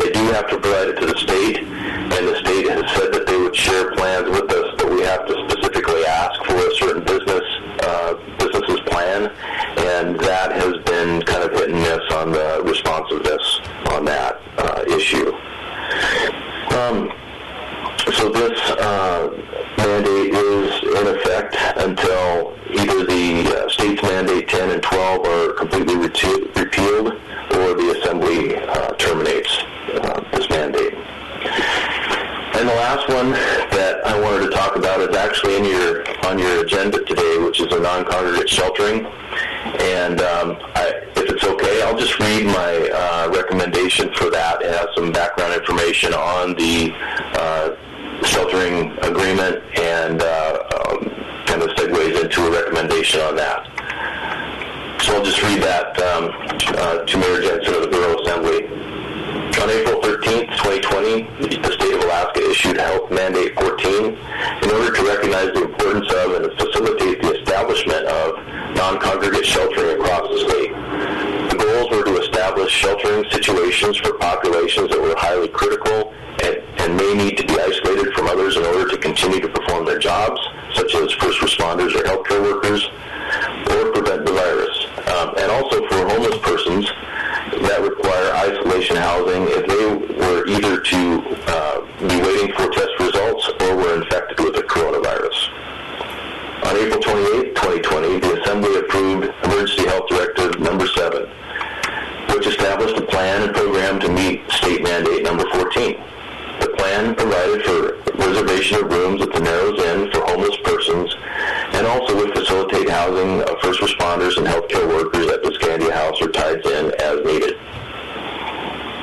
Speaker 9: They do have to provide it to the state, and the state has said that they would share plans with us, but we have to specifically ask for a certain business's plan, and that has been kind of hit and miss on the responsiveness on that issue. So this mandate is in effect until either the state's mandate 10 and 12 are completely repealed, or the Assembly terminates this mandate. And the last one that I wanted to talk about is actually on your agenda today, which is a non-congregate sheltering. And if it's okay, I'll just read my recommendation for that and have some background information on the sheltering agreement, and kind of segues into a recommendation on that. So I'll just read that to Mayor Jensen of the Borough Assembly. On April 13th, 2020, the state of Alaska issued Health Mandate 14 in order to recognize the importance of and facilitate the establishment of non-congregate sheltering across the state. The goals were to establish sheltering situations for populations that were highly critical and may need to be isolated from others in order to continue to perform their jobs, such as first responders or healthcare workers, or prevent the virus. And also for homeless persons that require isolation housing if they were either to be waiting for test results or were infected with the coronavirus. On April 28, 2020, the Assembly approved Emergency Health Directive number 7, which established a plan and program to meet state mandate number 14. The plan provided for reservation of rooms at the Narrows Inn for homeless persons, and also would facilitate housing of first responders and healthcare workers at the Scandia House or Tides Inn as needed.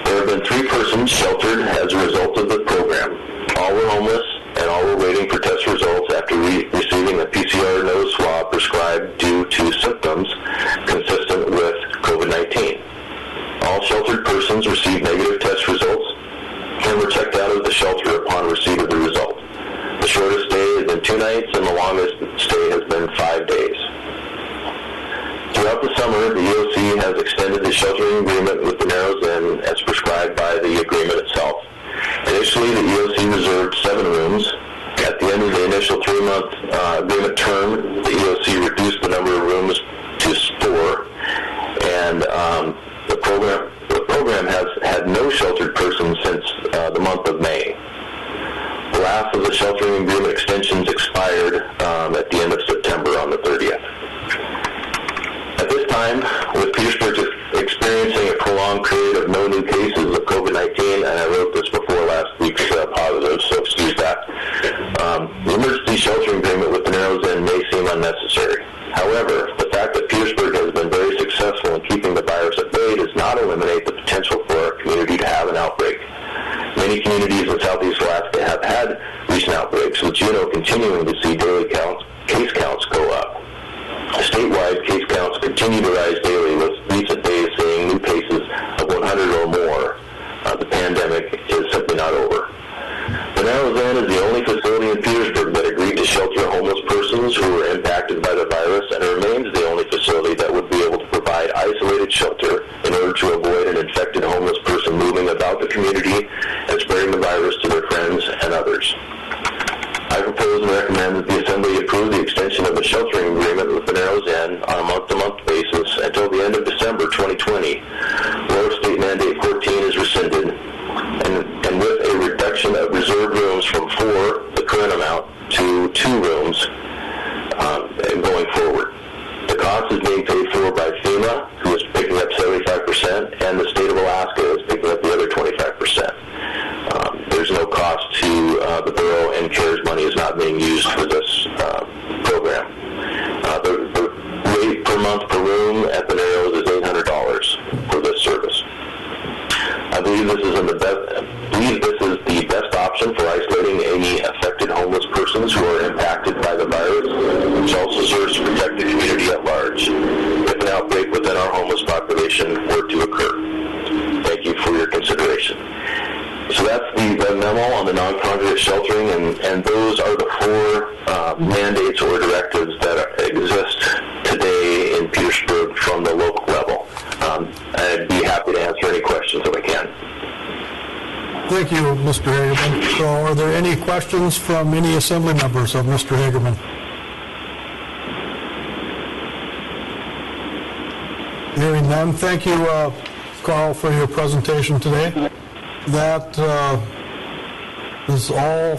Speaker 9: There have been 3 persons sheltered as a result of the program. All were homeless, and all were waiting for test results after receiving a PCR nose swab prescribed due to symptoms consistent with COVID-19. All sheltered persons received negative test results and were checked out of the shelter upon receipt of the result. The shortest stay has been 2 nights, and the longest stay has been 5 days. Throughout the summer, the EOC has extended the sheltering agreement with the Narrows Inn as prescribed by the agreement itself. Initially, the EOC reserved 7 rooms. At the end of the initial 3-month agreement term, the EOC reduced the number of rooms to 4, and the program has had no sheltered persons since the month of May. The last of the sheltering agreement extensions expired at the end of September on the 30th. At this time, with Petersburg experiencing a prolonged period of no new cases of COVID-19, and I wrote this before last week's positive, so excuse that, the emergency sheltering agreement with the Narrows Inn may seem unnecessary. However, the fact that Petersburg has been very successful in keeping the virus at bay does not eliminate the potential for our community to have an outbreak. Many communities in Southeast Alaska have had recent outbreaks, with Juneau continuing to see daily case counts go up. Statewide case counts continue to rise daily, with recent days seeing new cases of 100 or more. The pandemic is simply not over. The Narrows Inn is the only facility in Petersburg that agreed to shelter homeless persons who were impacted by the virus, and remains the only facility that would be able to provide isolated shelter in order to avoid an infected homeless person moving about the community and spreading the virus to their friends and others. I propose and recommend that the Assembly approve the extension of the sheltering agreement with the Narrows Inn on a month-to-month basis until the end of December 2020, where State Mandate 14 is rescinded, and with a reduction of reserved rooms from 4, the current amount, to 2 rooms going forward. The cost is being paid for by FEMA, who is picking up 75%, and the state of Alaska is picking up the other 25%. There's no cost to the borough, and CARES money is not being used for this program. The rate per month per room at the Narrows is $800 for this service. I believe this is the best option for isolating any affected homeless persons who are impacted by the virus, which also serves to protect the community at large if an outbreak within our homeless population were to occur. Thank you for your consideration. So that's the memo on the non-congregate sheltering, and those are the 4 mandates or directives that exist today in Petersburg from the local level. I'd be happy to answer any questions if I can.
Speaker 3: Thank you, Mr. Hagerman. So are there any questions from any assembly members of Mr. Hagerman? Hearing none, thank you, Carl, for your presentation today. That is all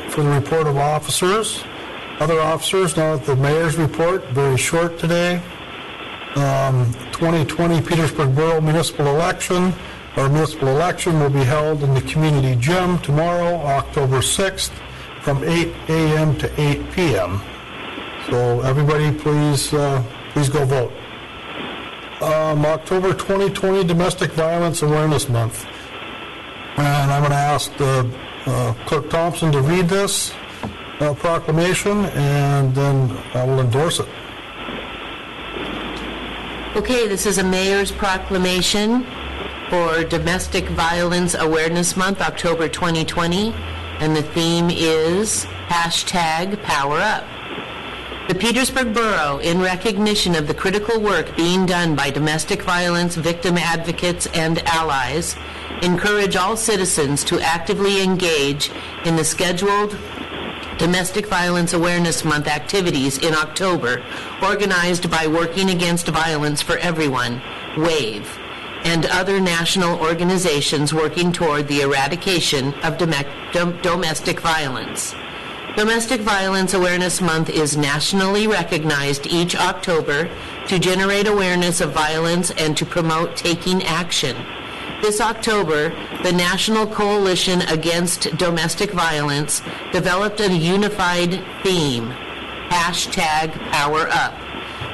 Speaker 3: for the report of officers. Other officers, now at the mayor's report, very short today. 2020 Petersburg Borough municipal election. Our municipal election will be held in the community gym tomorrow, October 6th, from 8 a.m. to 8 p.m. So everybody, please go vote. October 2020 Domestic Violence Awareness Month. And I'm going to ask Clerk Thompson to read this proclamation, and then I will endorse it.
Speaker 2: Okay, this is a mayor's proclamation for Domestic Violence Awareness Month, October 2020, and the theme is #PowerUp. The Petersburg Borough, in recognition of the critical work being done by domestic violence victim advocates and allies, encourage all citizens to actively engage in the scheduled Domestic Violence Awareness Month activities in October, organized by Working Against Violence for Everyone, WAVE, and other national organizations working toward the eradication of domestic violence. Domestic Violence Awareness Month is nationally recognized each October to generate awareness of violence and to promote taking action. This October, the National Coalition Against Domestic Violence developed a unified theme, #PowerUp.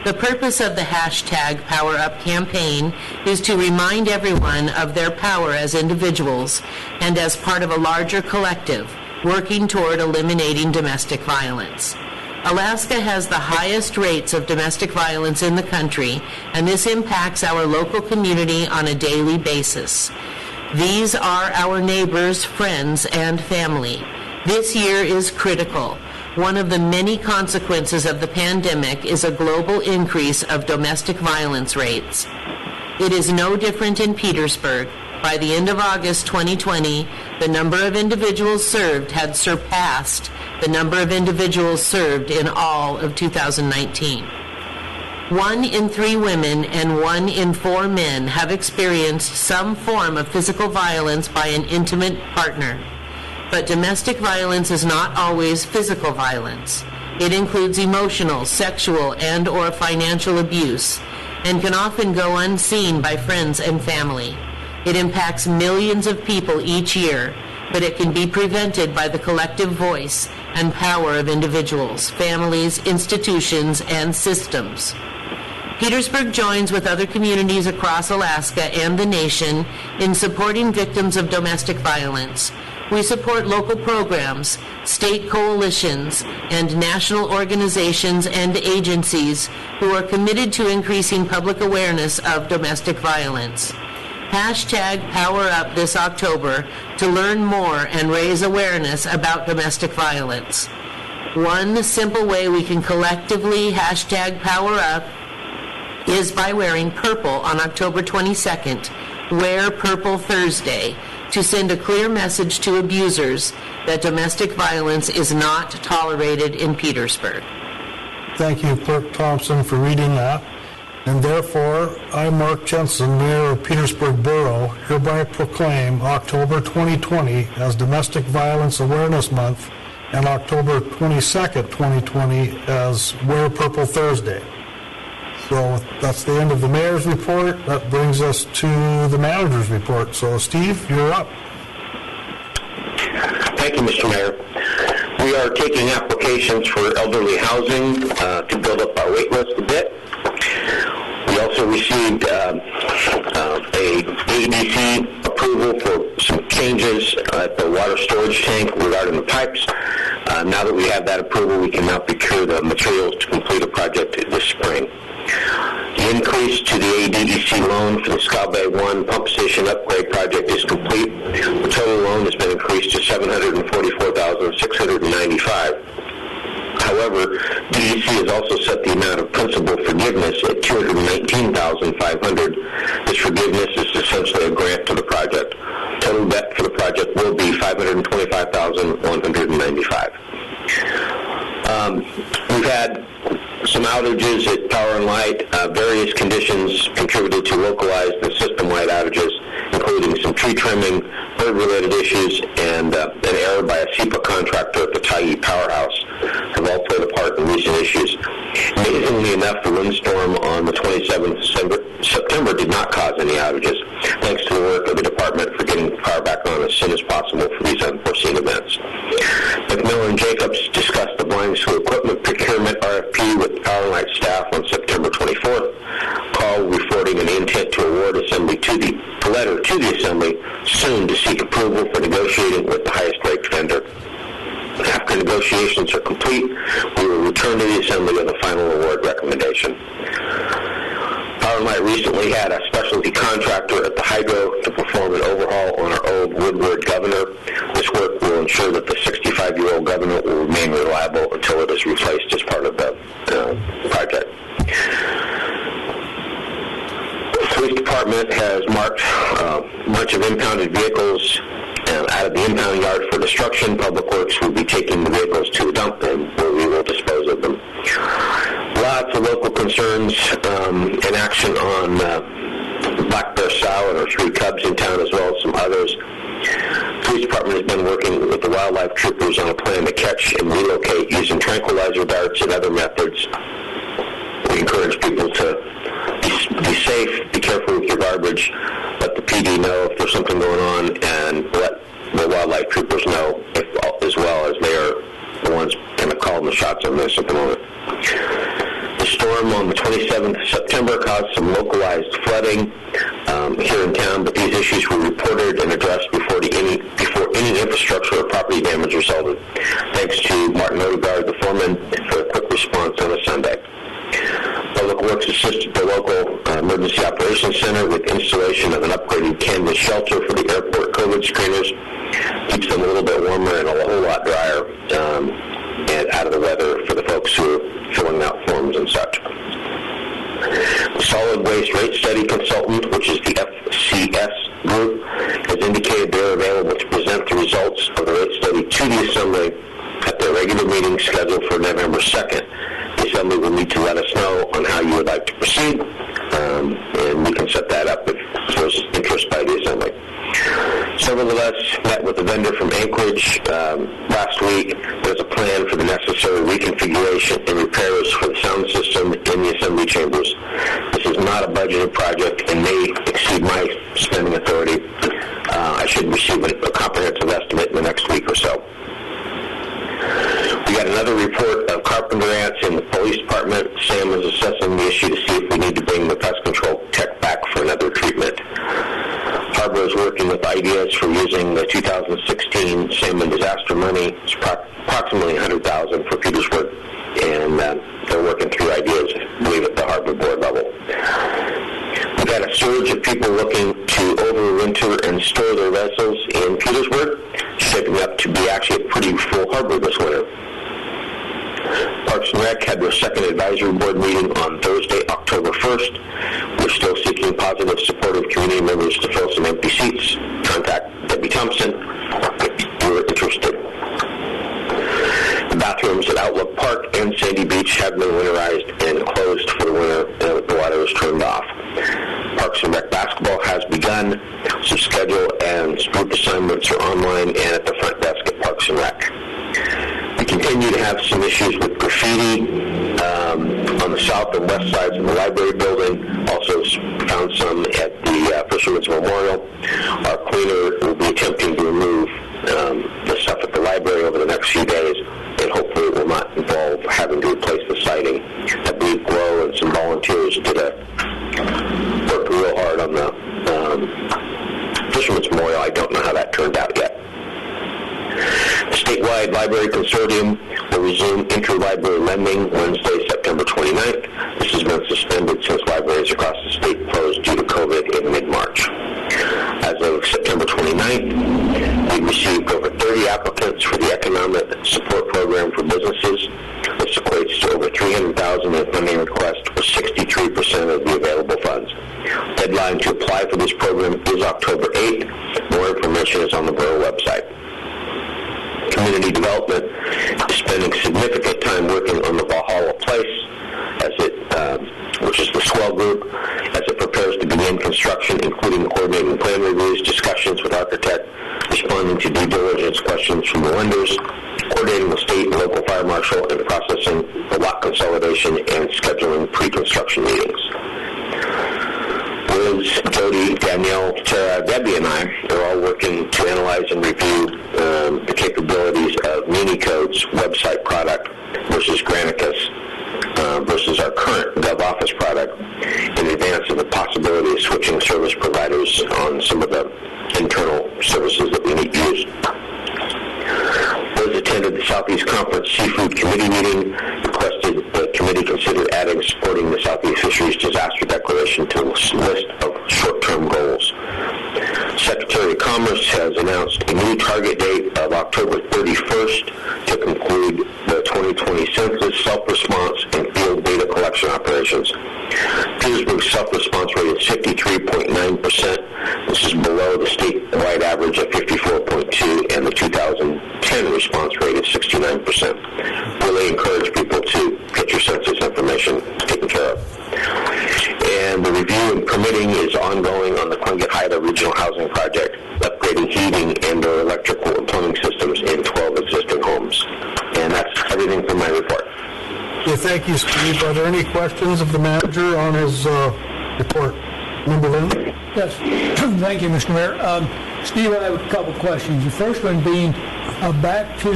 Speaker 2: The purpose of the #PowerUp campaign is to remind everyone of their power as individuals and as part of a larger collective, working toward eliminating domestic violence. Alaska has the highest rates of domestic violence in the country, and this impacts our local community on a daily basis. These are our neighbors, friends, and family. This year is critical. One of the many consequences of the pandemic is a global increase of domestic violence rates. It is no different in Petersburg. By the end of August 2020, the number of individuals served had surpassed the number of individuals served in all of 2019. 1 in 3 women and 1 in 4 men have experienced some form of physical violence by an intimate partner. But domestic violence is not always physical violence. It includes emotional, sexual, and/or financial abuse, and can often go unseen by friends and family. It impacts millions of people each year, but it can be prevented by the collective voice and power of individuals, families, institutions, and systems. Petersburg joins with other communities across Alaska and the nation in supporting victims of domestic violence. We support local programs, state coalitions, and national organizations and agencies who are committed to increasing public awareness of domestic violence. #PowerUp this October to learn more and raise awareness about domestic violence. One simple way we can collectively #PowerUp is by wearing purple on October 22nd, Wear Purple Thursday, to send a clear message to abusers that domestic violence is not tolerated in Petersburg.
Speaker 3: Thank you, Clerk Thompson, for reading that. And therefore, I, Mark Jensen, Mayor of Petersburg Borough, hereby proclaim October 2020 as Domestic Violence Awareness Month and October 22nd, 2020 as Wear Purple Thursday. So that's the end of the mayor's report. That brings us to the manager's report. So Steve, you're up.
Speaker 9: Thank you, Mr. Mayor. We are taking applications for elderly housing to build up our wait list a bit. We also received a AEDC approval for some changes at the water storage tank regarding the pipes. Now that we have that approval, we can now procure the materials to complete a project this spring. The increase to the AEDC loan for the Scow Bay 1 pump station upgrade project is complete. The total loan has been increased to $744,695. However, DEC has also set the amount of principal forgiveness at $219,500. This forgiveness is essentially a grant to the project. Total debt for the project will be $525,195. We've had some outages at Power and Light. Various conditions contributed to localized and system-wide outages, including some tree trimming, bird-related issues, and an error by a SEPA contractor at the Tyee Powerhouse have all played a part in recent issues. Amazingly enough, the windstorm on the 27th of September did not cause any outages, thanks to the work of the department for getting the power back on as soon as possible for these unforeseen events. McMillan and Jacobs discussed the blind school equipment procurement RFP with Power and Light staff on September 24th. Call reporting an intent to award assembly to the letter to the assembly soon to seek approval for negotiating with the highest ranked vendor. After negotiations are complete, we will return to the assembly with a final award recommendation. Power and Light recently had a specialty contractor at the hydro to perform an overhaul on our old Woodward Governor. This work will ensure that the 65-year-old Governor will remain reliable until it is replaced as part of the project. The police department has marked a bunch of impounded vehicles out of the impound yard for destruction. Public Works will be taking the vehicles to a dump and we will dispose of them. Lots of local concerns and action on black bear sow and our 3 cubs in town, as well as some others. The police department has been working with the wildlife troopers on a plan to catch and relocate using tranquilizer darts and other methods. We encourage people to be safe, be careful with your garbage, let the PD know if there's something going on, and let the wildlife troopers know as well, as they are the ones kind of calling the shots on this at the moment. The storm on the 27th of September caused some localized flooding here in town, but these issues were reported and addressed before any infrastructure or property damage resulted. Thanks to Martin Odegaard, the foreman, for a quick response on a Sunday. Public Works assisted the local Emergency Operations Center with installation of an upgraded canvas shelter for the airport COVID screeners. Keeps them a little bit warmer and a whole lot drier and out of the weather for the folks who are filling out forms and such. The Solid Waste Rate Study Consultant, which is the FCS group, has indicated they're available to present the results of the rate study to the Assembly at their regular meeting scheduled for November 2nd. The Assembly will need to let us know on how you would like to proceed, and we can set that up if there's interest by the Assembly. Several of us met with a vendor from Anchorage last week. There's a plan for the necessary reconfiguration and repairs for the sound system in the Assembly chambers. This is not a budgeted project and may exceed my spending authority. I should receive a comprehensive estimate in the next week or so. We got another report of carpenter ants in the police department. Sam is assessing the issue to see if we need to bring the pest control tech back for another treatment. Harbor is working with ideas for using the 2016 salmon disaster money. It's approximately $100,000 for Petersburg, and they're working through ideas, I believe, at the Harbor Board level. We've had a surge of people looking to overwinter and store their vessels in Petersburg, shaping up to be actually a pretty full harbor this winter. Parks and Rec had their second advisory board meeting on Thursday, October 1st. We're still seeking positive, supportive community members to fill some empty seats. Contact Debbie Thompson if you're interested. The bathrooms at Outlook Park and Sandy Beach have been winterized and closed for the winter, and the water is turned off. Parks and Rec basketball has begun. Some schedule and group assignments are online and at the front desk at Parks and Rec. We continue to have some issues with graffiti on the south and west sides of the library building. Also found some at the Fisherman's Memorial. Our cleaner will be attempting to remove the stuff at the library over the next few days, and hopefully it will not involve having to replace the siding. I believe Glow and some volunteers worked real hard on the Fisherman's Memorial. I don't know how that turned out yet. The statewide library consortium will resume interlibrary lending Wednesday, September 29th. This has been suspended since libraries across the state closed due to COVID in mid-March. As of September 29th, we received over 30 applicants for the Economic Support Program for Businesses. This $300,000 in funding request for 63% of the available funds. Deadline to apply for this program is October 8th. More information is on the Borough website. Community Development is spending significant time working on the Valhalla Place, which is the swell group, as it prepares to begin construction, including coordinating plan reviews, discussions with architect, responding to due diligence questions from the lenders, coordinating with state and local fire marshal, and processing the lot consolidation and scheduling pre-construction meetings. Liz, Jody, Danielle, Tara, Debbie, and I are all working to analyze and review the capabilities of Minicode's website product versus Granicus versus our current GovOffice product in advance of the possibility of switching service providers on some of the internal services that we need to use. Liz attended the Southeast Conference Seafood Committee meeting, requested the committee consider adding supporting the Southeast Fisheries Disaster Declaration to a list of short-term goals. Secretary of Commerce has announced a new target date of October 31st to conclude the 2020 census, self-response, and field data collection operations. Petersburg's self-response rate is 53.9%. This is below the statewide average of 54.2%, and the 2010 response rate is 69%. Really encourage people to get your census information taken care of. And the review and permitting is ongoing on the Clungit-Haida Regional Housing Project, upgrading heating and or electrical and plumbing systems in 12 existing homes. And that's everything from my report.
Speaker 3: Okay, thank you, Steve. Are there any questions of the manager on his report? Member Lynn?
Speaker 8: Yes. Thank you, Mr. Mayor. Steve, I have a couple questions. The first one being back to,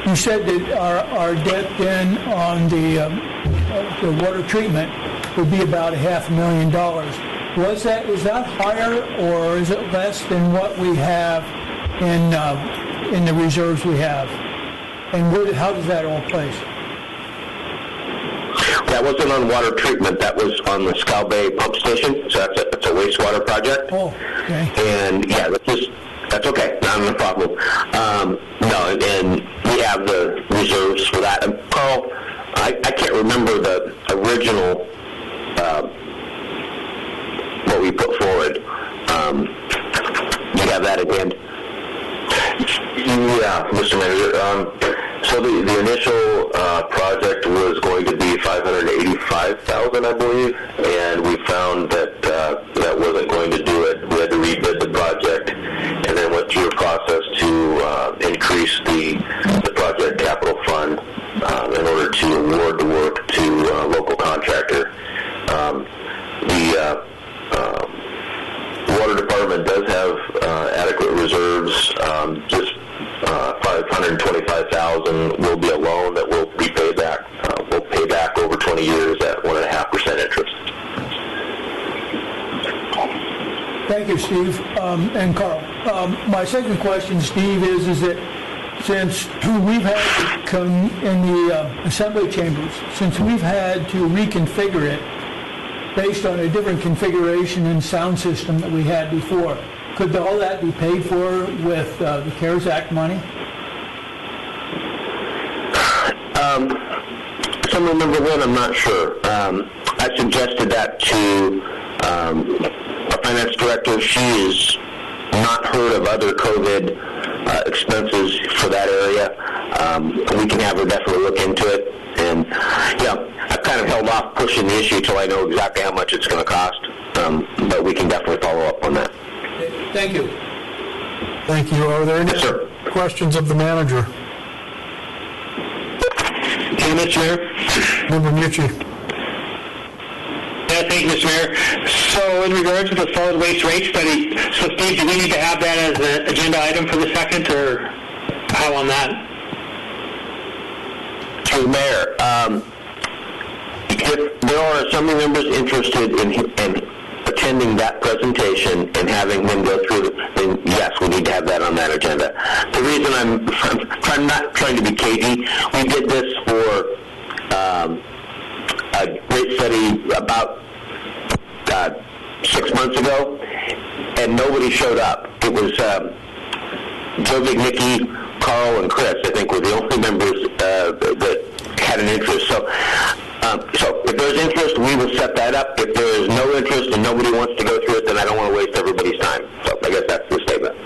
Speaker 8: you said that our debt then on the water treatment would be about $500,000. Is that higher, or is it less than what we have in the reserves we have? And how does that all place?
Speaker 9: That wasn't on water treatment. That was on the Scow Bay pump station. So that's a wastewater project.
Speaker 8: Oh, okay.
Speaker 9: And yeah, that's okay. Not a problem. No, and we have the reserves for that. And Carl, I can't remember the original what we put forward. You have that again?
Speaker 11: Yeah, Mr. Manager. So the initial project was going to be $585,000, I believe, and we found that that wasn't going to do it. We had to rebid the project, and then went through a process to increase the project capital fund in order to award the work to a local contractor. The Water Department does have adequate reserves. Just $525,000 will be a loan that we'll repay back. We'll pay back over 20 years at 1.5% interest.
Speaker 8: Thank you, Steve. And Carl. My second question, Steve, is that since we've had to come in the assembly chambers, since we've had to reconfigure it based on a different configuration and sound system that we had before, could all that be paid for with the CARES Act money?
Speaker 9: Some remember when, I'm not sure. I suggested that to our finance director. She has not heard of other COVID expenses for that area. We can have her definitely look into it. And yeah, I've kind of held off pushing the issue till I know exactly how much it's going to cost. But we can definitely follow up on that.
Speaker 8: Thank you.
Speaker 3: Thank you. Are there any questions of the manager?
Speaker 10: Mr. Mayor.
Speaker 3: Member Mucci.
Speaker 10: Yeah, thank you, Mr. Mayor. So in regards to the solid waste rate study, so Steve, do we need to have that as an agenda item for the second, or how on that?
Speaker 9: Through the Mayor, if there are assembly members interested in attending that presentation and having them go through, then yes, we need to have that on that agenda. The reason I'm not trying to be cagey, we did this for a rate study about 6 months ago, and nobody showed up. It was Joe Vignicki, Carl, and Chris, I think, were the only members that had an interest. So if there's interest, we will set that up. If there is no interest and nobody wants to go through it, then I don't want to waste everybody's time. So I guess that's the statement.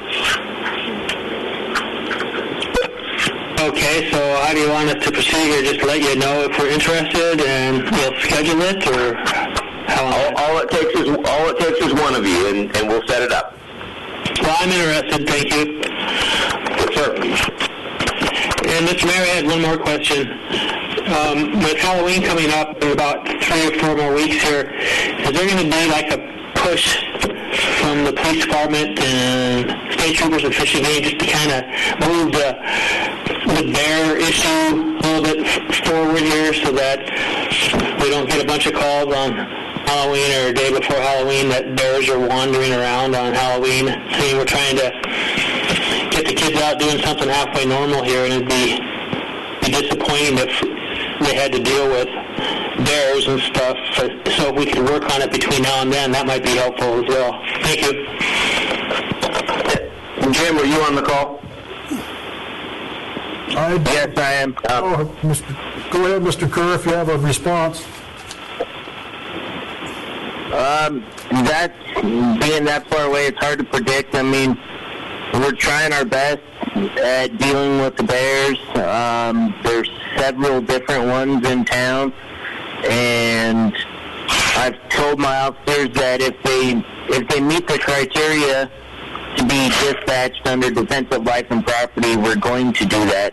Speaker 10: Okay, so how do you want us to proceed here? Just let you know if we're interested and we'll schedule it, or how?
Speaker 9: All it takes is one of you, and we'll set it up.
Speaker 10: Well, I'm interested, thank you.
Speaker 9: Yes, sir.
Speaker 10: And Mr. Mayor, I had one more question. With Halloween coming up in about 3 or 4 more weeks here, is there going to be like a push from the police department and state troopers and fishing game just to kind of move the bear issue a little bit forward here so that we don't get a bunch of calls on Halloween or a day before Halloween that bears are wandering around on Halloween? I mean, we're trying to get the kids out doing something halfway normal here, and it'd be disappointing if they had to deal with bears and stuff. So if we could work on it between now and then, that might be helpful as well. Thank you.
Speaker 9: Jim, were you on the call?
Speaker 3: Yes,
Speaker 9: I am.
Speaker 3: Go ahead, Mr. Kerr, if you have a response.
Speaker 12: That's being that far away, it's hard to predict. I mean, we're trying our best at dealing with the bears. There's several different ones in town, and I've told my officers that if they meet the criteria to be dispatched under defensive life and property, we're going to do that.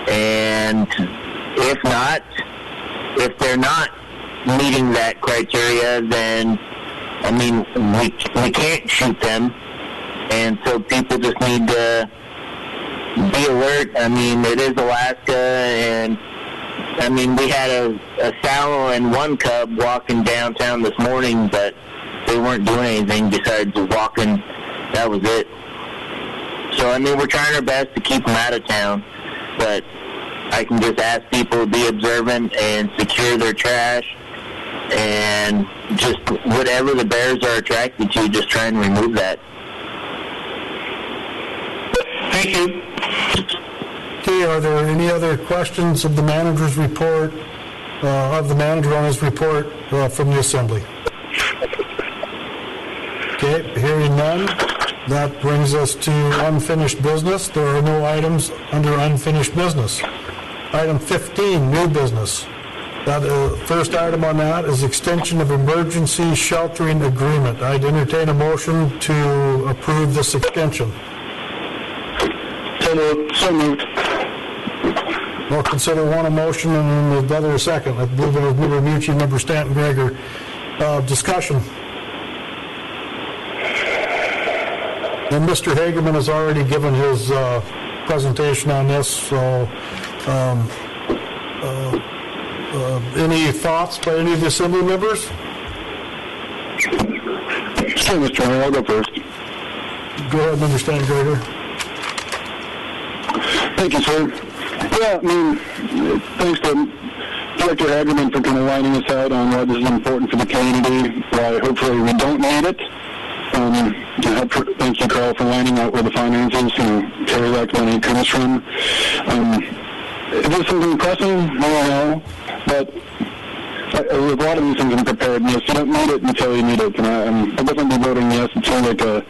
Speaker 12: And if not, if they're not meeting that criteria, then, I mean, we can't shoot them. And so people just need to be alert. I mean, it is Alaska, and, I mean, we had a sow and one cub walking downtown this morning, but they weren't doing anything besides walking. That was it. So, I mean, we're trying our best to keep them out of town, but I can just ask people to be observant and secure their trash, and just whatever the bears are attracted to, just try and remove that.
Speaker 10: Thank you.
Speaker 3: Okay, are there any other questions of the manager's report, of the manager on his report from the Assembly? Okay, hearing none, that brings us to unfinished business. There are no items under unfinished business. Item 15, new business. That first item on that is extension of emergency sheltering agreement. I'd entertain a motion to approve this extension.
Speaker 5: So moved.
Speaker 3: We'll consider one a motion and the other a second. I believe it was Member Mucci, Member Stanton Gregor. Discussion. And Mr. Hagerman has already given his presentation on this, so any thoughts by any of the Assembly members?
Speaker 5: Sure, Mr. Mayor, I'll go first.
Speaker 3: Go ahead, Member Stanton Gregor.
Speaker 5: Thank you, sir. Yeah, I mean, thanks to Director Hagerman for kind of lining us out on why this is important for the community, why hopefully we don't need it. Thank you, Carl, for lining out where the finances, carry that money comes from. Is this something pressing? I don't know. But with a lot of these things in preparedness, you don't need it until you need it. And I'll definitely be voting yes. It seems like a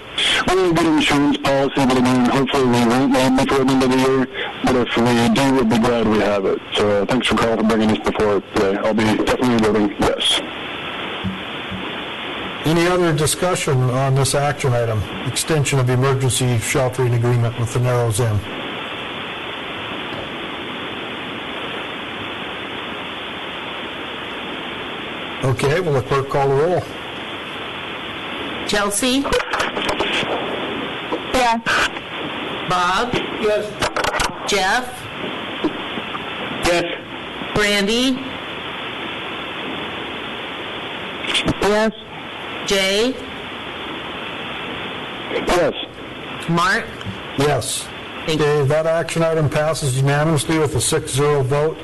Speaker 5: really good insurance policy, but I mean, hopefully we won't need before the end of the year. But if we do, we'll be glad we have it. So thanks for Carl for bringing this before today. I'll be definitely voting yes.
Speaker 3: Any other discussion on this action item, extension of emergency sheltering agreement with the Narrows Inn? Okay, will the clerk call the roll?
Speaker 2: Chelsea?
Speaker 7: Yes.
Speaker 2: Bob?
Speaker 8: Yes.
Speaker 2: Jeff?
Speaker 10: Yes.
Speaker 2: Brandy?
Speaker 7: Yes.
Speaker 2: Jay?
Speaker 5: Yes.
Speaker 2: Mark?
Speaker 3: Yes.
Speaker 2: Thank you.
Speaker 3: Okay, that action item passes unanimously with a 6-0 vote.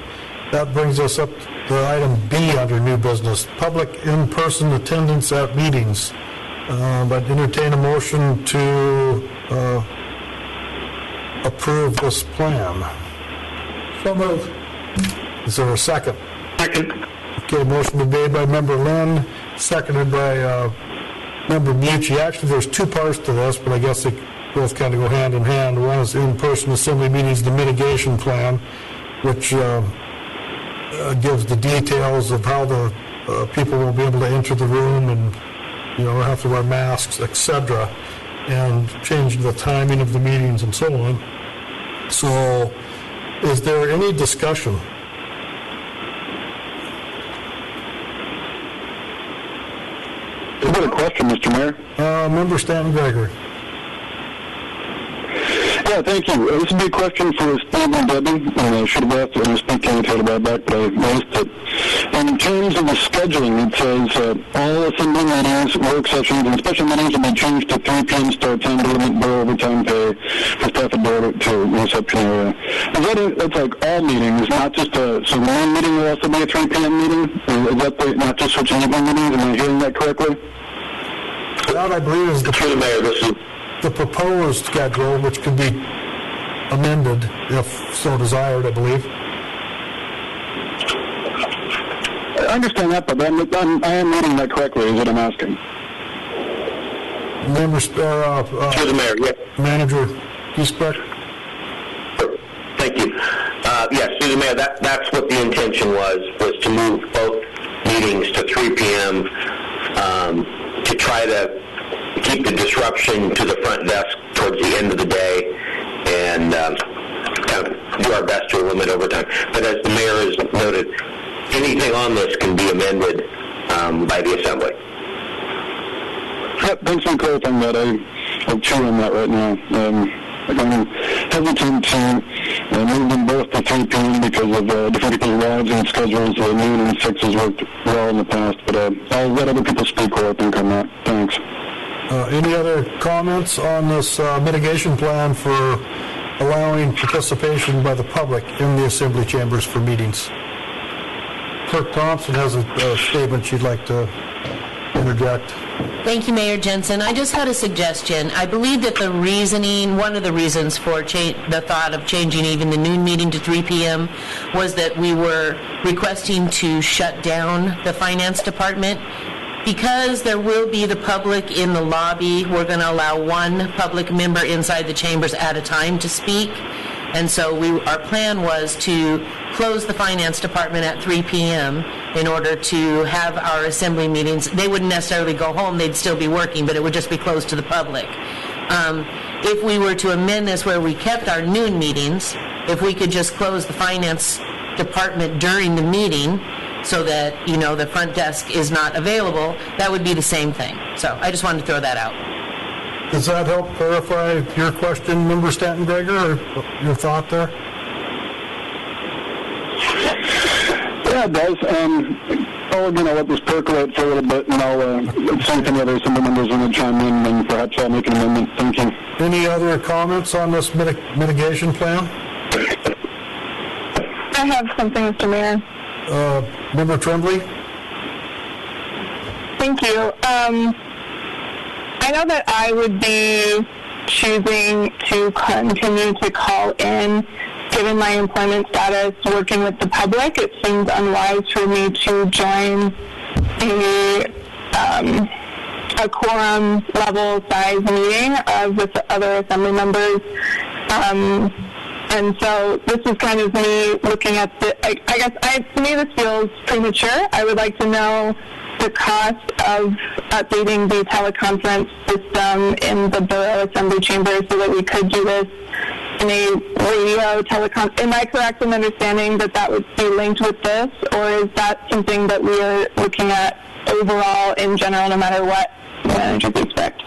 Speaker 3: That brings us up to item B under new business, public in-person attendance at meetings. But entertain a motion to approve this plan.
Speaker 8: So moved.
Speaker 3: Is there a second?
Speaker 10: Second.
Speaker 3: Okay, motion been made by Member Lynn, seconded by Member Mucci. Actually, there's two parts to this, but I guess they both kind of go hand in hand. One is in-person assembly meetings, the mitigation plan, which gives the details of how the people will be able to enter the room and, have to wear masks, etc., and change the timing of the meetings and so on. So, is there any discussion?
Speaker 5: I've got a question, Mr. Mayor.
Speaker 3: Member Stanton Gregory.
Speaker 5: Yeah, thank you. This would be a question for Steve and Debbie, and I should have asked it when I was thinking about that, but I missed it. In terms of the scheduling, it says all assembly meetings, work sessions, and special meetings will be changed to 3 p.m. start time to limit Borough overtime pay for staff at Borough to reception area. That's like all meetings, not just so the main meeting will also be a 3 p.m. meeting? Is that not just switching evening meetings? Am I hearing that correctly?
Speaker 3: That, I believe, is
Speaker 11: Through the mayor, this is
Speaker 3: the proposed schedule, which could be amended if so desired, I believe.
Speaker 5: I understand that, but I am reading that correctly, is what I'm asking.
Speaker 11: through the mayor, yes.
Speaker 3: Manager Giesbrecht.
Speaker 11: Thank you. Yes, through the mayor, that's what the intention was to move both meetings to 3 p.m. To try to keep the disruption to the front desk towards the end of the day and kind of do our best to limit overtime. But as the mayor has noted, anything on this can be amended by the assembly.
Speaker 5: Yep, thanks for clarifying that. I'll chew on that right now. I'm hesitant to move them both to 3 p.m. because of different people's lives and schedules. Noon and 6 has worked well in the past, but I'll let other people speak what I think on that. Thanks.
Speaker 3: Any other comments on this mitigation plan for allowing participation by the public in the assembly chambers for meetings? Clerk Thompson has a statement she'd like to interject.
Speaker 2: Thank you, Mayor Jensen. I just had a suggestion. I believe that the reasoning, one of the reasons for the thought of changing even the noon meeting to 3 p.m. was that we were requesting to shut down the finance department. Because there will be the public in the lobby, we're going to allow one public member inside the chambers at a time to speak. And so our plan was to close the finance department at 3 p.m. in order to have our assembly meetings. They wouldn't necessarily go home, they'd still be working, but it would just be closed to the public. If we were to amend this where we kept our noon meetings, if we could just close the finance department during the meeting so that, the front desk is not available, that would be the same thing. So I just wanted to throw that out.
Speaker 3: Does that help clarify your question, Member Stanton Greger, or your thought there?
Speaker 5: Yeah, it does. I'll let this percolate for a little bit, and I'll see if any other assembly members want to chime in, and perhaps I'll make an amendment. Thank you.
Speaker 3: Any other comments on this mitigation plan?
Speaker 7: I have something, Mr. Mayor.
Speaker 3: Member Tremblay?
Speaker 7: Thank you. I know that I would be choosing to continue to call in, given my employment status, working with the public. It seems unwise for me to join a quorum level size meeting with other assembly members. And so this is kind of me looking at to me this feels premature. I would like to know the cost of updating the teleconference system in the Borough Assembly Chamber so that we could do this in a radio telecom. Am I correct in understanding that would be linked with this, or is that something that we are looking at overall in general, no matter what managers expect?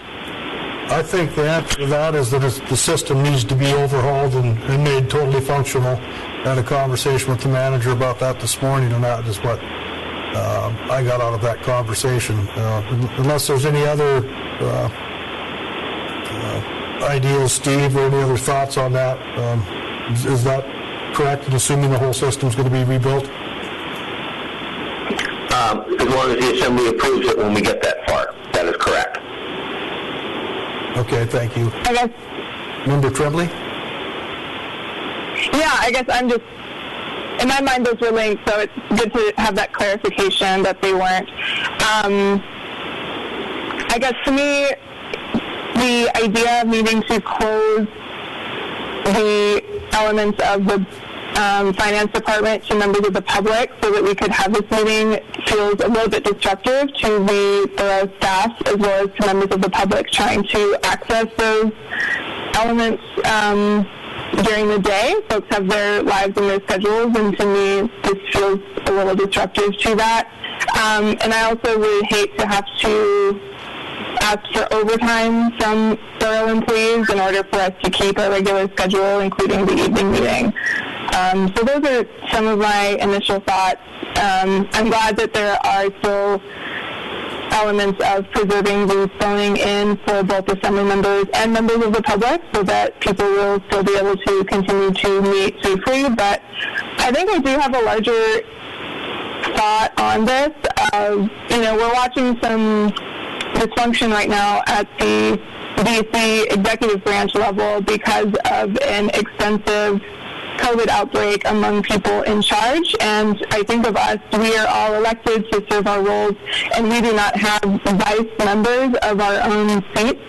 Speaker 3: I think the answer to that is that the system needs to be overhauled and made totally functional. I had a conversation with the manager about that this morning, and that is what I got out of that conversation. Unless there's any other ideas, Steve, or any other thoughts on that, is that correct in assuming the whole system's going to be rebuilt?
Speaker 11: As long as the Assembly approves it when we get that far, that is correct.
Speaker 3: Okay, thank you.
Speaker 7: I guess.
Speaker 3: Member Tremblay?
Speaker 7: Yeah, I guess I'm just
Speaker 13: in my mind, those were linked, so it's good to have that clarification that they weren't. I guess to me, the idea of needing to close the elements of the finance department to members of the public so that we could have this meeting feels a little bit disruptive to the borough staff as well as to members of the public trying to access those elements during the day. Folks have their lives and their schedules, and to me, this feels a little disruptive to that. And I also really hate to have to ask for overtime from borough employees in order for us to keep our regular schedule, including the evening meeting. So those are some of my initial thoughts. I'm glad that there are still elements of preserving the phoning in for both assembly members and members of the public so that people will still be able to continue to meet safely. But I think I do have a larger thought on this. We're watching some dysfunction right now at the DC executive branch level because of an extensive COVID outbreak among people in charge, and I think of us, we are all elected to serve our roles, and we do not have vice members of our own seats,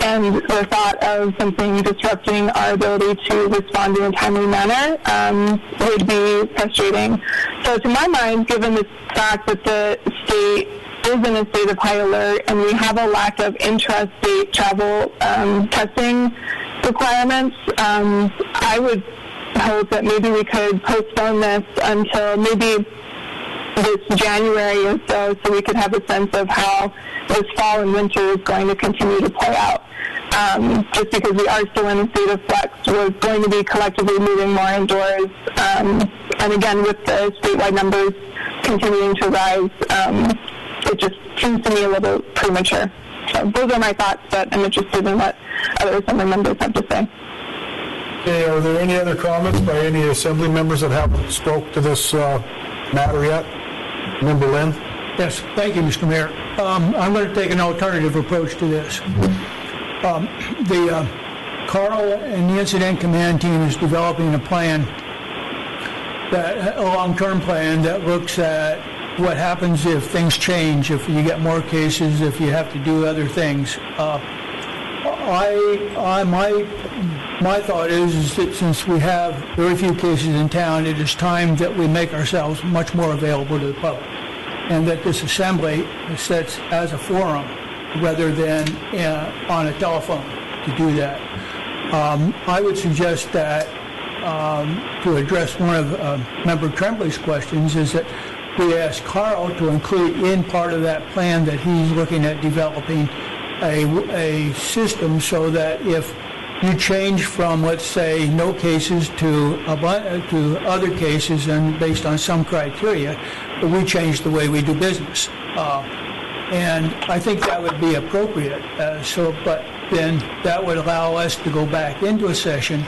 Speaker 13: and the thought of something disrupting our ability to respond in a timely manner would be frustrating. So to my mind, given the fact that the state is in a state of high alert and we have a lack of intra-state travel testing requirements, I would hope that maybe we could postpone this until maybe this January or so we could have a sense of how this fall and winter is going to continue to play out. Just because we are still in a state of flux, we're going to be collectively moving more indoors. And again, with the statewide numbers continuing to rise, it just seems to me a little premature. So those are my thoughts, but I'm interested in what other assembly members have to say.
Speaker 3: Okay, are there any other comments by any assembly members that haven't spoke to this matter yet? Member Lynn?
Speaker 8: Yes, thank you, Mr. Mayor. I'm going to take an alternative approach to this. Carl and the Incident Command Team is developing a plan, a long-term plan that looks at what happens if things change, if you get more cases, if you have to do other things. My thought is that since we have very few cases in town, it is time that we make ourselves much more available to the public, and that this assembly sits as a forum rather than on a telephone to do that. I would suggest that to address one of Member Trembley's questions is that we ask Carl to include in part of that plan that he's looking at developing a system so that if you change from, let's say, no cases to other cases and based on some criteria, we change the way we do business. And I think that would be appropriate. But then that would allow us to go back into a session,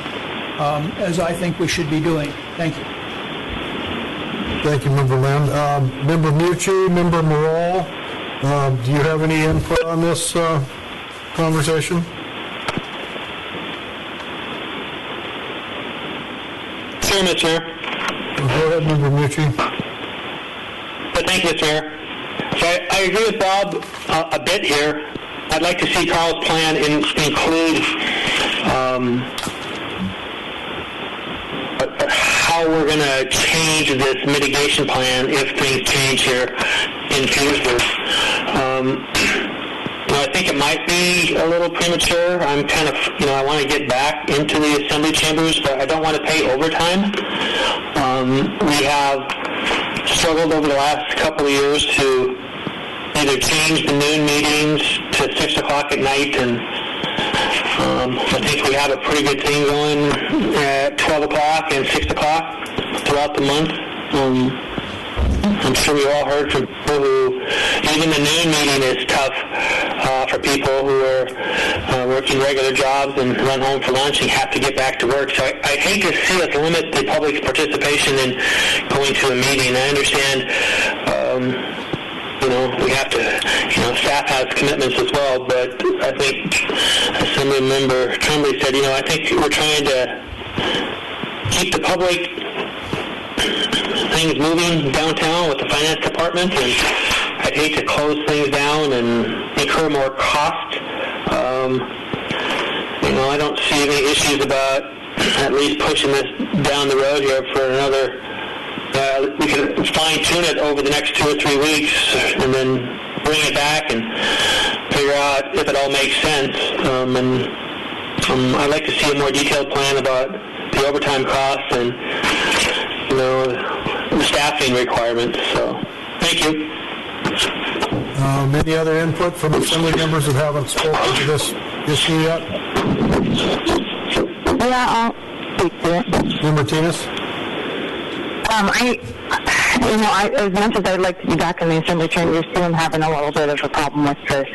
Speaker 8: as I think we should be doing. Thank you.
Speaker 3: Thank you, Member Lynn. Member Mucci, Member Morrell, do you have any input on this conversation?
Speaker 10: Sure, Mr. Mayor.
Speaker 3: Go ahead, Member Mucci.
Speaker 10: Thank you, Mr. Mayor. So I agree with Bob a bit here. I'd like to see Carl's plan include how we're going to change this mitigation plan if things change here in future. I think it might be a little premature. I'm kind of, I want to get back into the assembly chambers, but I don't want to pay overtime. We have struggled over the last couple of years to either change the noon meetings to 6 o'clock at night, and I think we have a pretty good thing going at 12 o'clock and 6 o'clock throughout the month. I'm sure we've all heard from people who even the noon meeting is tough for people who are working regular jobs and run home for lunch and have to get back to work. So I hate to see us limit the public's participation in going to a meeting. I understand, we have to, staff has commitments as well, but I think Assembly Member Trembley said, I think we're trying to keep the public things moving downtown with the finance department, and I'd hate to close things down and incur more cost. I don't see any issues about at least pushing this down the road here for another. We can fine-tune it over the next 2 or 3 weeks, and then bring it back and figure out if it all makes sense. I'd like to see a more detailed plan about the overtime costs and the staffing requirements. So, thank you.
Speaker 3: Any other input from assembly members that haven't spoken to this issue yet?
Speaker 7: Yeah, I'll speak to it.
Speaker 3: Member Martinez?
Speaker 7: As much as I'd like to be back in the assembly chambers too, I'm having a little bit of a problem with the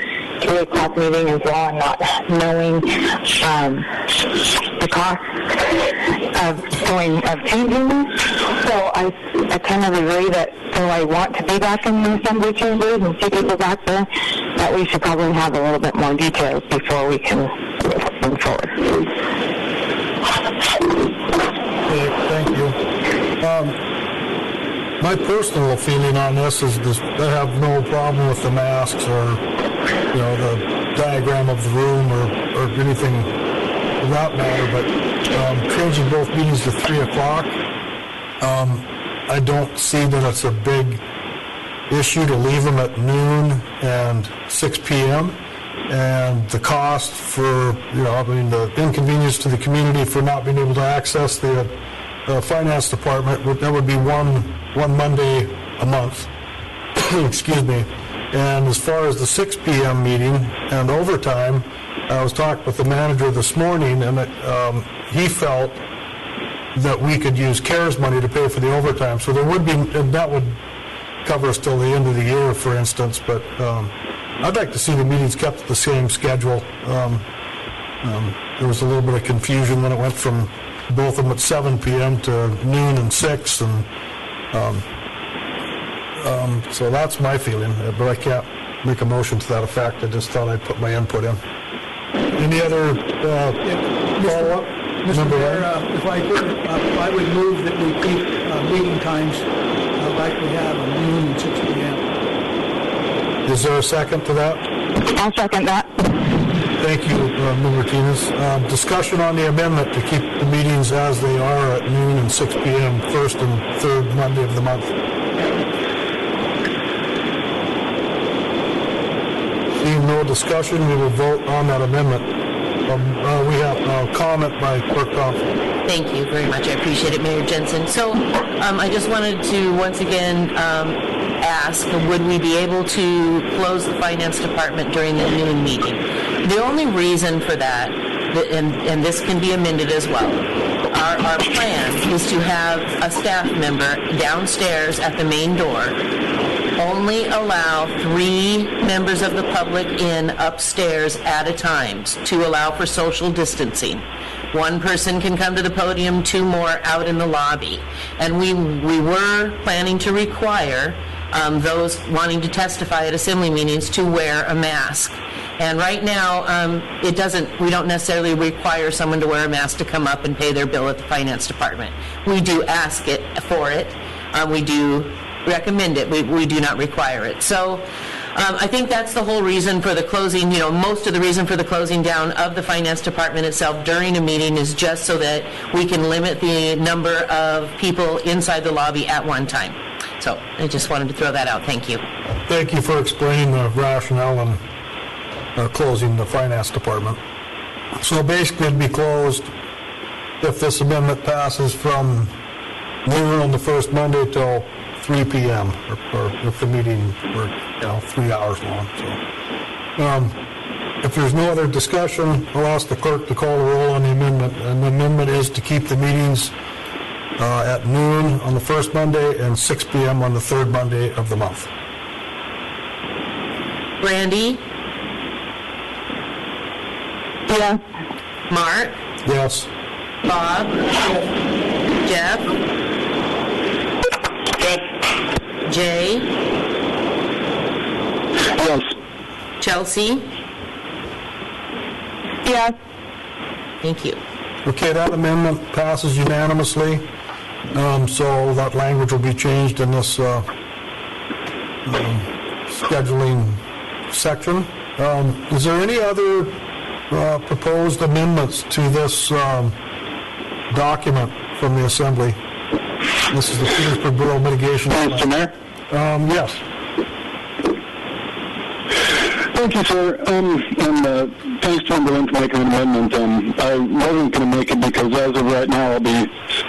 Speaker 7: 3 o'clock meeting as well, and not knowing the cost of changing this. So I kind of agree that though I want to be back in the assembly chambers and see people back there, that we should probably have a little bit more details before we can move forward.
Speaker 3: Okay, thank you. My personal feeling on this is I have no problem with the masks or, the diagram of the room or anything of that matter, but changing both meetings to 3 o'clock, I don't see that it's a big issue to leave them at noon and 6 p.m. And the cost for, the inconvenience to the community for not being able to access the finance department, that would be one Monday a month. Excuse me. And as far as the 6 p.m. meeting and overtime, I was talking with the manager this morning, and he felt that we could use CARES money to pay for the overtime. So there would be, and that would cover us till the end of the year, for instance. But I'd like to see the meetings kept at the same schedule. There was a little bit of confusion when it went from both of them at 7 p.m. to noon and 6, and so that's my feeling, but I can't make a motion to that effect. I just thought I'd put my input in. Any other follow-up?
Speaker 8: Mr. Mayor, if I could, I would move that we keep meeting times like we have on noon and 6 p.m.
Speaker 3: Is there a second to that?
Speaker 7: I'll second that.
Speaker 3: Thank you, Member Martinez. Discussion on the amendment to keep the meetings as they are at noon and 6 p.m., first and third Monday of the month. Seeing no discussion, we will vote on that amendment. We have a comment by Clerk Thompson.
Speaker 2: Thank you very much. I appreciate it, Mayor Jensen. So I just wanted to once again ask, would we be able to close the finance department during the noon meeting? The only reason for that, and this can be amended as well, our plan is to have a staff member downstairs at the main door, only allow 3 members of the public in upstairs at a time to allow for social distancing. 1 person can come to the podium, 2 more out in the lobby. And we were planning to require those wanting to testify at assembly meetings to wear a mask. And right now, we don't necessarily require someone to wear a mask to come up and pay their bill at the finance department. We do ask for it. We do recommend it. We do not require it. So I think that's the whole reason for the closing. Most of the reason for the closing down of the finance department itself during a meeting is just so that we can limit the number of people inside the lobby at one time. So I just wanted to throw that out. Thank you.
Speaker 3: Thank you for explaining the rationale and closing the finance department. So basically it'd be closed if this amendment passes from noon on the first Monday till 3 p.m. or if the meeting were 3 hours long. So, if there's no other discussion, I'll ask the clerk to call the roll on the amendment. And the amendment is to keep the meetings at noon on the first Monday and 6 p.m. on the third Monday of the month.
Speaker 2: Brandy?
Speaker 7: Yes.
Speaker 2: Mark?
Speaker 3: Yes.
Speaker 2: Bob? Jeff?
Speaker 10: Yes.
Speaker 2: Jay?
Speaker 5: Yes.
Speaker 2: Chelsea?
Speaker 7: Yes.
Speaker 2: Thank you.
Speaker 3: Okay, that amendment passes unanimously. So that language will be changed in this scheduling section. Is there any other proposed amendments to this document from the Assembly? This is the Petersburg Borough Mitigation Plan.
Speaker 5: Mr. Mayor?
Speaker 3: Yes.
Speaker 5: Thank you, sir. And thanks to everyone for making an amendment. I wasn't going to make it because as of right now I'll be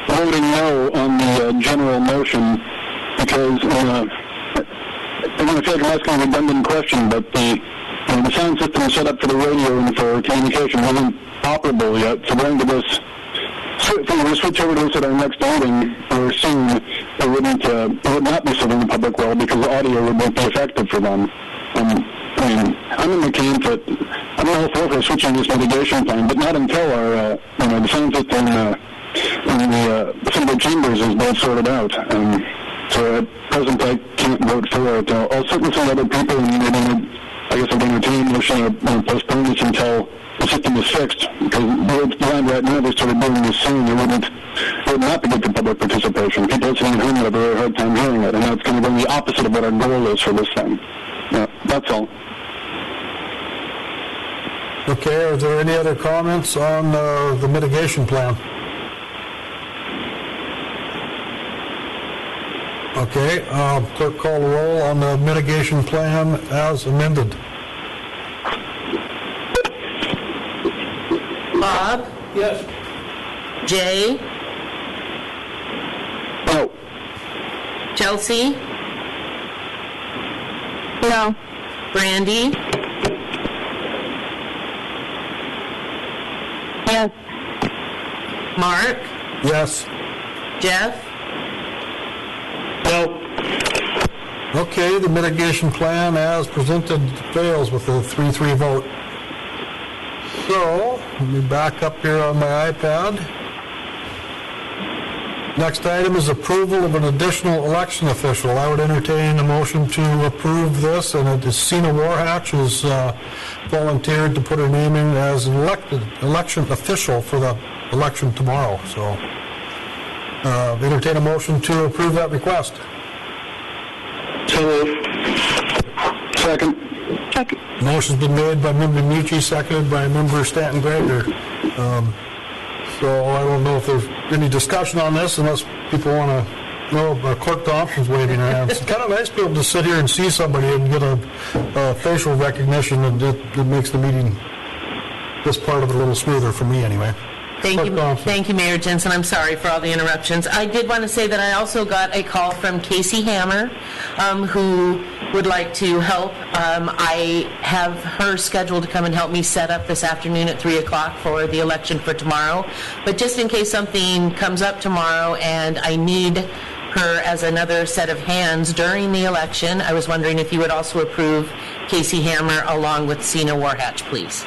Speaker 5: voting no on the general motion because I'm going to feel like I'm asking a redundant question, but the sound system set up for the radio and for communication isn't operable yet. So going to this, if we switch over to this at our next meeting or soon, it would not be serving the public well because the audio would not be effective for them. I'm in the camp that I'm all for switching this mitigation plan, but not until our the sound system in the Assembly chambers is both sorted out. So at present I can't vote for it. I'll certainly send other people, and maybe I guess I'd entertain a motion to postpone this until the system is fixed. Because the land right now, they started doing this soon. It would not be good for public participation. People sitting at home would have a very hard time hearing it, and that's going to be the opposite of what our goal is for this thing. Yeah, that's all.
Speaker 3: Okay, are there any other comments on the mitigation plan? Okay, clerk call the roll on the mitigation plan as amended.
Speaker 2: Bob?
Speaker 8: Yes.
Speaker 2: Jay?
Speaker 5: No.
Speaker 2: Chelsea?
Speaker 13: No.
Speaker 2: Brandy?
Speaker 13: Yes.
Speaker 2: Mark?
Speaker 3: Yes.
Speaker 2: Jeff?
Speaker 10: No.
Speaker 3: Okay, the mitigation plan as presented fails with a 3-3 vote. So, let me back up here on my iPad. Next item is approval of an additional election official. I would entertain a motion to approve this, and it is Sina Warhatch has volunteered to put her name in as an election official for the election tomorrow. So, entertain a motion to approve that request.
Speaker 5: So moved. Second.
Speaker 3: Motion's been made by Member Mucci, seconded by Member Stanton Gregor. So I don't know if there's any discussion on this unless people want to know. Clerk Thompson's waving her hand. It's kind of nice to be able to sit here and see somebody and get a facial recognition, and it makes the meeting, this part of it, a little smoother for me anyway.
Speaker 2: Thank you, Mayor Jensen. I'm sorry for all the interruptions. I did want to say that I also got a call from Casey Hammer, who would like to help. I have her scheduled to come and help me set up this afternoon at 3 o'clock for the election for tomorrow. But just in case something comes up tomorrow and I need her as another set of hands during the election, I was wondering if you would also approve Casey Hammer along with Sina Warhatch, please.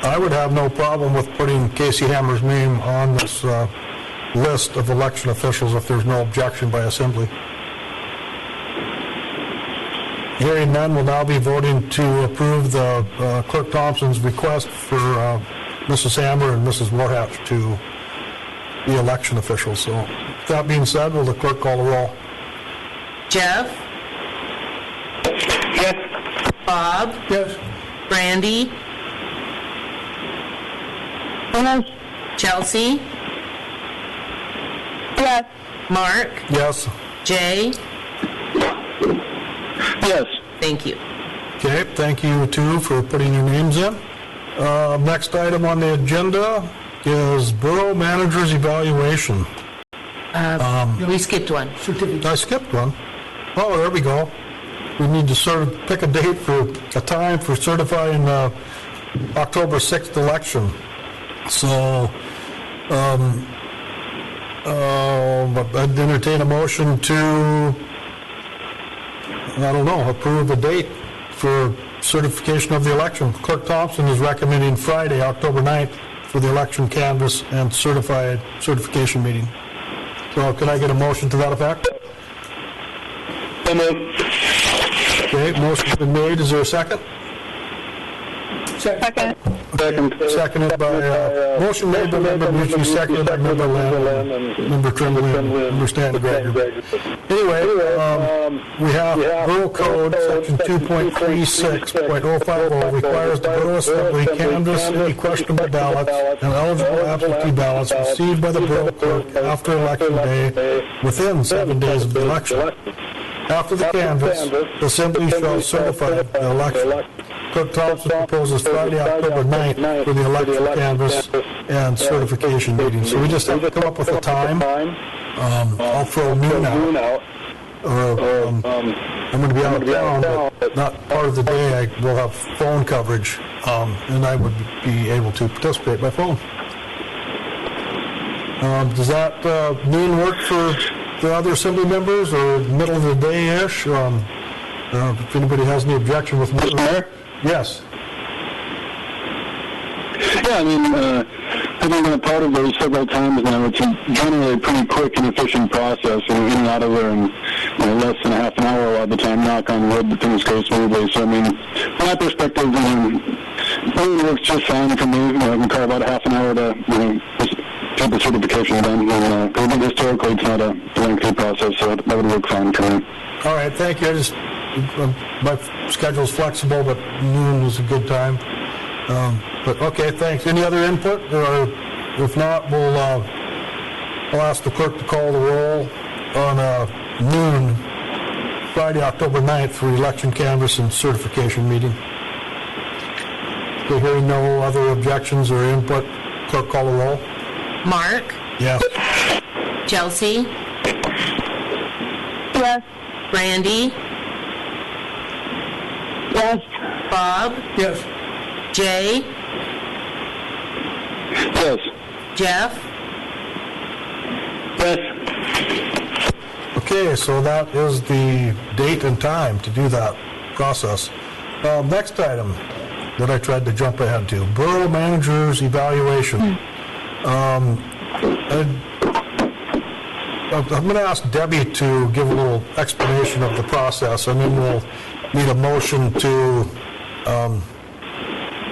Speaker 3: I would have no problem with putting Casey Hammer's name on this list of election officials if there's no objection by Assembly. Hearing none, we'll now be voting to approve the Clerk Thompson's request for Mrs. Hammer and Mrs. Warhatch to be election officials. So, with that being said, will the clerk call the roll?
Speaker 2: Jeff?
Speaker 10: Yes.
Speaker 2: Bob?
Speaker 8: Yes.
Speaker 2: Brandy?
Speaker 13: Yes.
Speaker 2: Chelsea?
Speaker 13: Yes.
Speaker 2: Mark?
Speaker 3: Yes.
Speaker 2: Jay?
Speaker 5: Yes.
Speaker 2: Thank you.
Speaker 3: Okay, thank you too for putting your names in. Next item on the agenda is Borough Manager's Evaluation.
Speaker 2: We skipped one.
Speaker 3: I skipped one. Oh, there we go. We need to sort of pick a date for a time for certifying the October 6th election. So, I'd entertain a motion to, I don't know, approve a date for certification of the election. Clerk Thompson is recommending Friday, October 9th for the election canvass and certification meeting. So can I get a motion to that effect?
Speaker 10: So moved.
Speaker 3: Okay, motion's been made. Is there a second?
Speaker 13: Second.
Speaker 3: Seconded by, motion made by Member Bucci, seconded by Member Lamb, Member Tremblay, Member Stanton-Gregor. Anyway, we have Borough Code, Section 2.36.050 requires the Borough Assembly canvass any questionable ballots and eligible absentee ballots received by the Borough Clerk after Election Day within 7 days of the election. After the canvass, the Assembly shall certify the election. Clerk Thompson proposes Friday, October 9th for the election canvass and certification meeting. So we just have to come up with a time. I'll throw noon out. I'm going to be out of town, but not part of the day. I will have phone coverage, and I would be able to participate by phone. Does that noon work for the other Assembly members, or middle of the day-ish? If anybody has any objection with
Speaker 14: Mr. Mayor?
Speaker 3: Yes.
Speaker 14: Yeah, I mean, having been a part of those several times now, it's generally a pretty quick and efficient process. We're getting out of there in less than a half an hour a lot of the time, knock on wood, that things go smoothly. So, I mean, from my perspective, it works just fine for me. I can carve out a half an hour to just get the certification done. And historically, it's not a lengthy process, so that would work fine for me.
Speaker 3: All right, thank you. My schedule's flexible, but noon is a good time. But okay, thanks. Any other input? Or if not, I'll ask the clerk to call the roll on noon, Friday, October 9th for election canvass and certification meeting. Okay, hearing no other objections or input, clerk call the roll.
Speaker 2: Mark?
Speaker 3: Yes.
Speaker 2: Chelsea?
Speaker 13: Yes.
Speaker 2: Brandy?
Speaker 13: Yes.
Speaker 2: Bob?
Speaker 8: Yes.
Speaker 2: Jay?
Speaker 14: Yes.
Speaker 2: Jeff?
Speaker 14: Yes.
Speaker 3: Okay, so that is the date and time to do that process. Next item that I tried to jump ahead to, Borough Manager's Evaluation. I'm going to ask Debbie to give a little explanation of the process, and then we'll need a motion to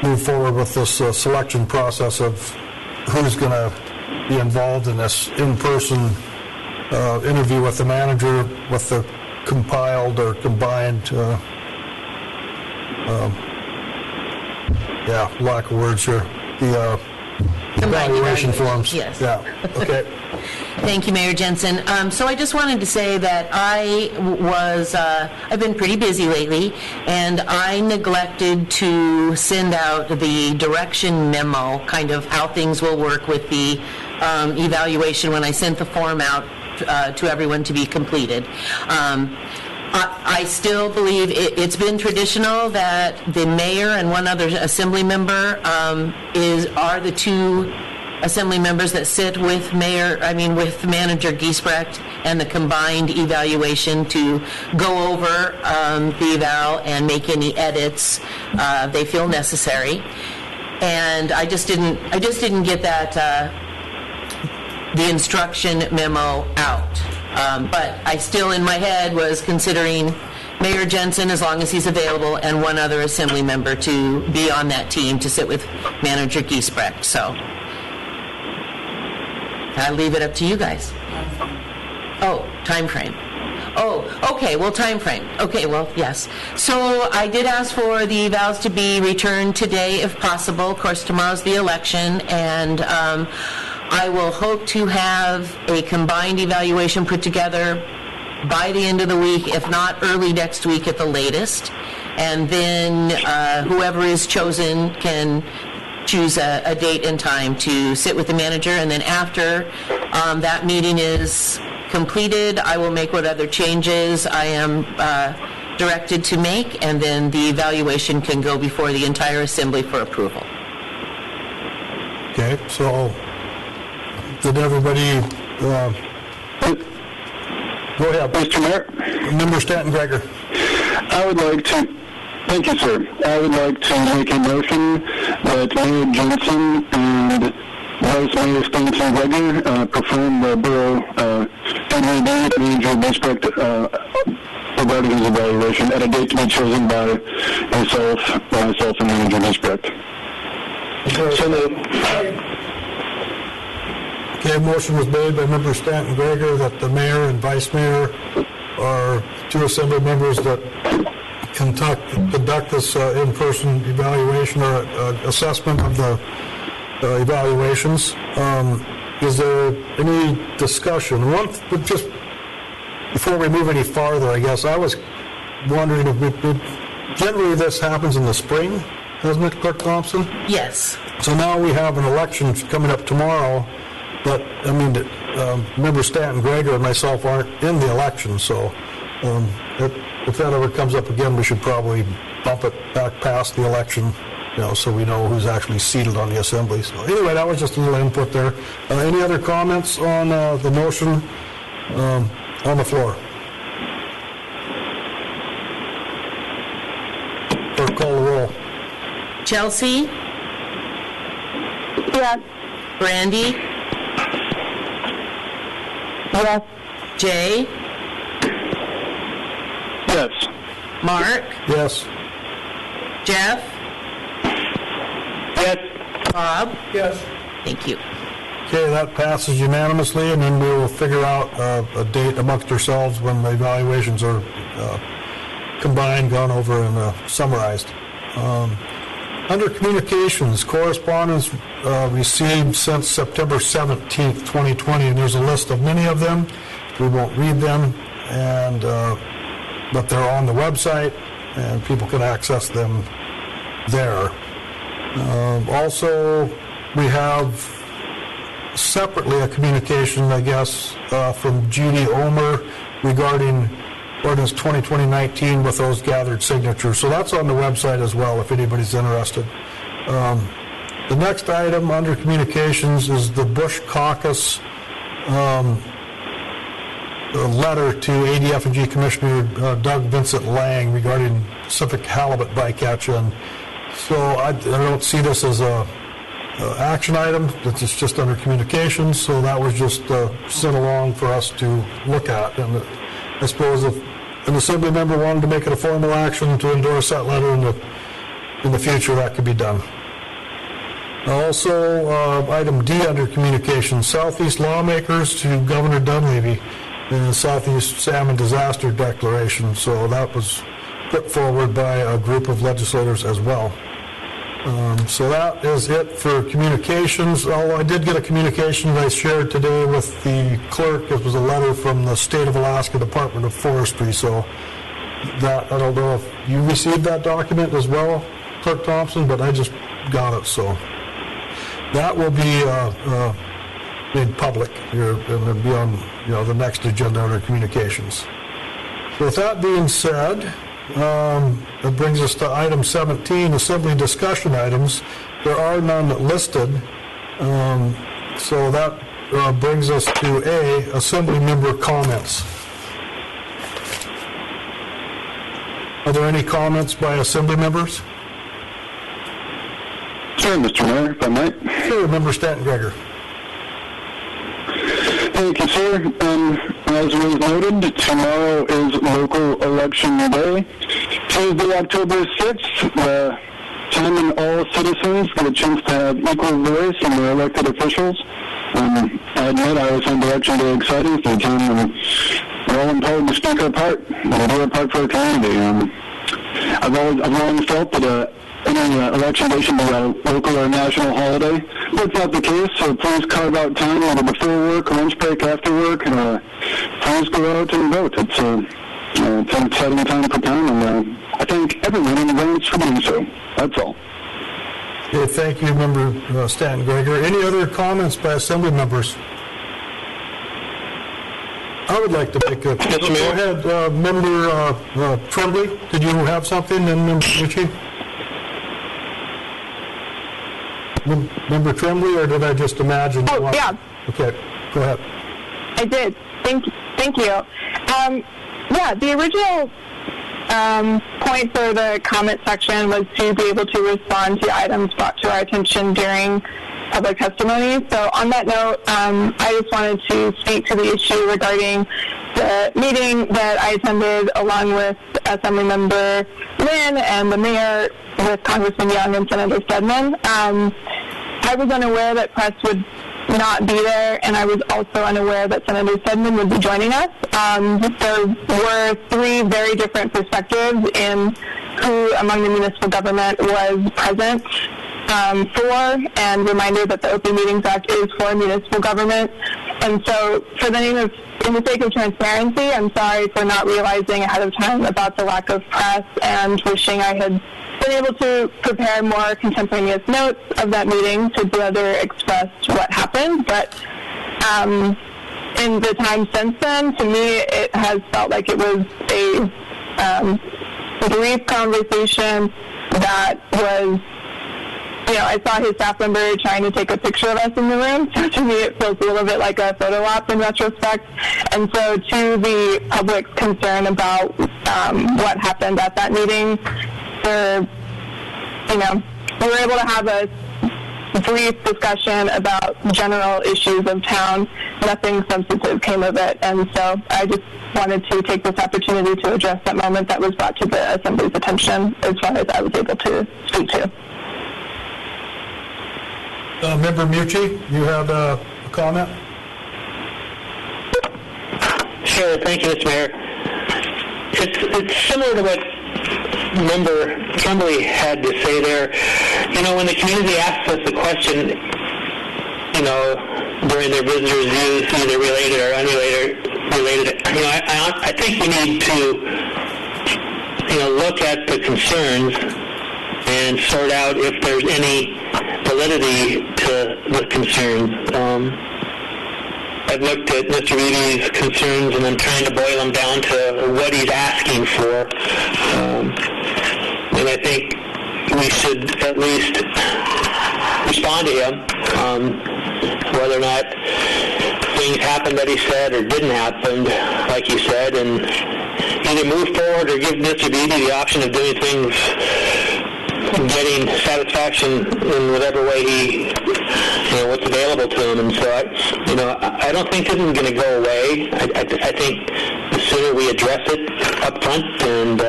Speaker 3: move forward with this selection process of who's going to be involved in this in-person interview with the manager with the compiled or combined, lack of words here, the evaluation forms.
Speaker 2: Yes.
Speaker 3: Yeah, okay.
Speaker 2: Thank you, Mayor Jensen. So I just wanted to say that I've been pretty busy lately, and I neglected to send out the direction memo, kind of how things will work with the evaluation when I sent the form out to everyone to be completed. I still believe it's been traditional that the mayor and one other assembly member are the two assembly members that sit with Manager Giesbrecht and the combined evaluation to go over the eval and make any edits they feel necessary. And I just didn't get that the instruction memo out. But I still, in my head, was considering Mayor Jensen, as long as he's available, and one other assembly member to be on that team to sit with Manager Giesbrecht. So I leave it up to you guys. Oh, time frame. Oh, okay, well, time frame. Okay, well, yes. So I did ask for the evals to be returned today, if possible. Of course, tomorrow's the election, and I will hope to have a combined evaluation put together by the end of the week, if not early next week at the latest. And then whoever is chosen can choose a date and time to sit with the manager. And then after that meeting is completed, I will make what other changes I am directed to make, and then the evaluation can go before the entire assembly for approval.
Speaker 3: Okay, so did everybody, go ahead.
Speaker 14: Mr. Mayor?
Speaker 3: Member Stanton-Gregor.
Speaker 14: Thank you, sir. I would like to make a motion that Mayor Jensen and Vice Mayor Stanton-Gregor perform the Borough Manager District regarding his evaluation at a date to be chosen by myself and manager district.
Speaker 10: So moved.
Speaker 3: Okay, motion was made by Member Stanton Gregor that the mayor and vice mayor are two assembly members that conduct this in-person evaluation or assessment of the evaluations. Is there any discussion? Just before we move any farther, I guess, I was wondering if generally this happens in the spring, hasn't it, Clerk Thompson?
Speaker 2: Yes.
Speaker 3: So now we have an election coming up tomorrow, but, I mean, Member Stanton Gregor and myself aren't in the election, so if that ever comes up again, we should probably bump it back past the election, so we know who's actually seated on the assembly. So anyway, that was just a little input there. Any other comments on the motion on the floor? Or call the roll.
Speaker 2: Chelsea?
Speaker 7: Yes.
Speaker 2: Brandy?
Speaker 7: Yes.
Speaker 2: Jay?
Speaker 14: Yes.
Speaker 2: Mark?
Speaker 3: Yes.
Speaker 2: Jeff?
Speaker 10: Yes.
Speaker 2: Bob?
Speaker 8: Yes.
Speaker 2: Thank you.
Speaker 3: Okay, that passes unanimously, and then we will figure out a date amongst ourselves when the evaluations are combined, gone over, and summarized. Under communications, correspondence received since September 17th, 2020, and there's a list of many of them. We won't read them, but they're on the website, and people can access them there. Also, we have separately a communication, I guess, from Judy Omer regarding ordinance 2020-19 with those gathered signatures. So that's on the website as well if anybody's interested. The next item under communications is the Bush Caucus letter to ADF&G Commissioner Doug Vincent Lang regarding Pacific halibut bycatch. And so I don't see this as a action item. It's just under communications, so that was just sent along for us to look at. And I suppose if an assembly member wanted to make it a formal action to endorse that letter in the future, that could be done. Also, item D under communications, Southeast lawmakers to Governor Dunleavy in the Southeast Salmon Disaster Declaration. So that was put forward by a group of legislators as well. So that is it for communications. Although I did get a communication that I shared today with the clerk. It was a letter from the State of Alaska Department of Forestry. So that, I don't know if you received that document as well, Clerk Thompson, but I just got it. So that will be made public here and it'll be on the next agenda under communications. So with that being said, that brings us to item 17, assembly discussion items. There are none listed, so that brings us to A, assembly member comments. Are there any comments by assembly members?
Speaker 14: Sure, Mr. Mayor, if I might.
Speaker 3: Sure, Member Stanton Gregor.
Speaker 14: Thank you, sir. As was noted, tomorrow is local election day. Tuesday, October 6th, the time when all citizens get a chance to have equal voice in their elected officials. I admit I always find election day exciting. It's a time when we're all empowered to speak our part and do our part for our community. I've always felt that any election day should be a local or national holiday. That's not the case, so please carve out time either before work, lunch break, after work, and please go out and vote. It's an exciting time for town, and I thank everyone in advance for doing so. That's all.
Speaker 3: Okay, thank you, Member Stanton Gregor. Any other comments by assembly members? I would like to make a...
Speaker 10: Mr. Mayor?
Speaker 3: Go ahead, Member Tremblay. Did you have something? And Member Ritchie? Member Tremblay, or did I just imagine?
Speaker 13: Oh, yeah.
Speaker 3: Okay, go ahead.
Speaker 13: I did. Thank you. The original point for the comment section was to be able to respond to items brought to our attention during public testimony. So on that note, I just wanted to speak to the issue regarding the meeting that I attended along with Assemblymember Lynn and the mayor with Congressman Young and Senator Stedman. I was unaware that press would not be there, and I was also unaware that Senator Stedman would be joining us. There were three very different perspectives in who among the municipal government was present for, and reminder that the Open Meetings Act is for municipal government. And so in the sake of transparency, I'm sorry for not realizing ahead of time about the lack of press and wishing I had been able to prepare more contemporaneous notes of that meeting to better express what happened. But in the time since then, to me, it has felt like it was a brief conversation that was, I saw his staff member trying to take a picture of us in the room. So to me, it feels a little bit like a photo op in retrospect. And so to the public's concern about what happened at that meeting, we were able to have a brief discussion about general issues of town. Nothing substantive came of it. And so I just wanted to take this opportunity to address that moment that was brought to the Assembly's attention as far as I was able to speak to.
Speaker 3: Member Mucci, you had a comment?
Speaker 10: Sure, thank you, Mr. Mayor. It's similar to what Member Tremblay had to say there. When the community asks us the question, during their visitors' views, either related or unrelated, I think we need to, look at the concerns and sort out if there's any validity to the concerns. I've looked at Mr. Reedy's concerns and I'm trying to boil them down to what he's asking for. And I think we should at least respond to him, whether or not things happened that he said or didn't happen, like he said, and either move forward or give Mr. Beebe the option of doing things, getting satisfaction in whatever way he, what's available to him. And so I don't think this is going to go away. I think the sooner we address it up front and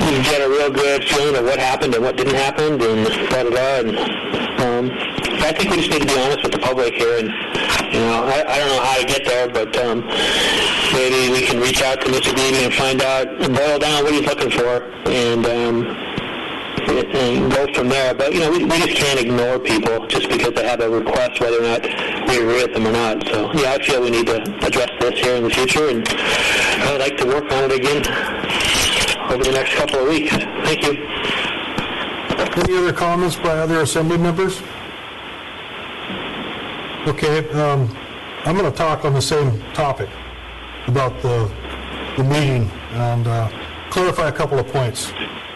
Speaker 10: we get a real good feeling of what happened and what didn't happen and da-da-da. And I think we just need to be honest with the public here. And, I don't know how to get there, but maybe we can reach out to Mr. Beebe and find out and boil down what he's looking for and go from there. But, we just can't ignore people just because they have a request, whether or not we agree with them or not. So, I feel we need to address this here in the future, and I would like to work on it again over the next couple of weeks. Thank you.
Speaker 3: Any other comments by other Assembly members? Okay, I'm going to talk on the same topic about the meeting and clarify a couple of points.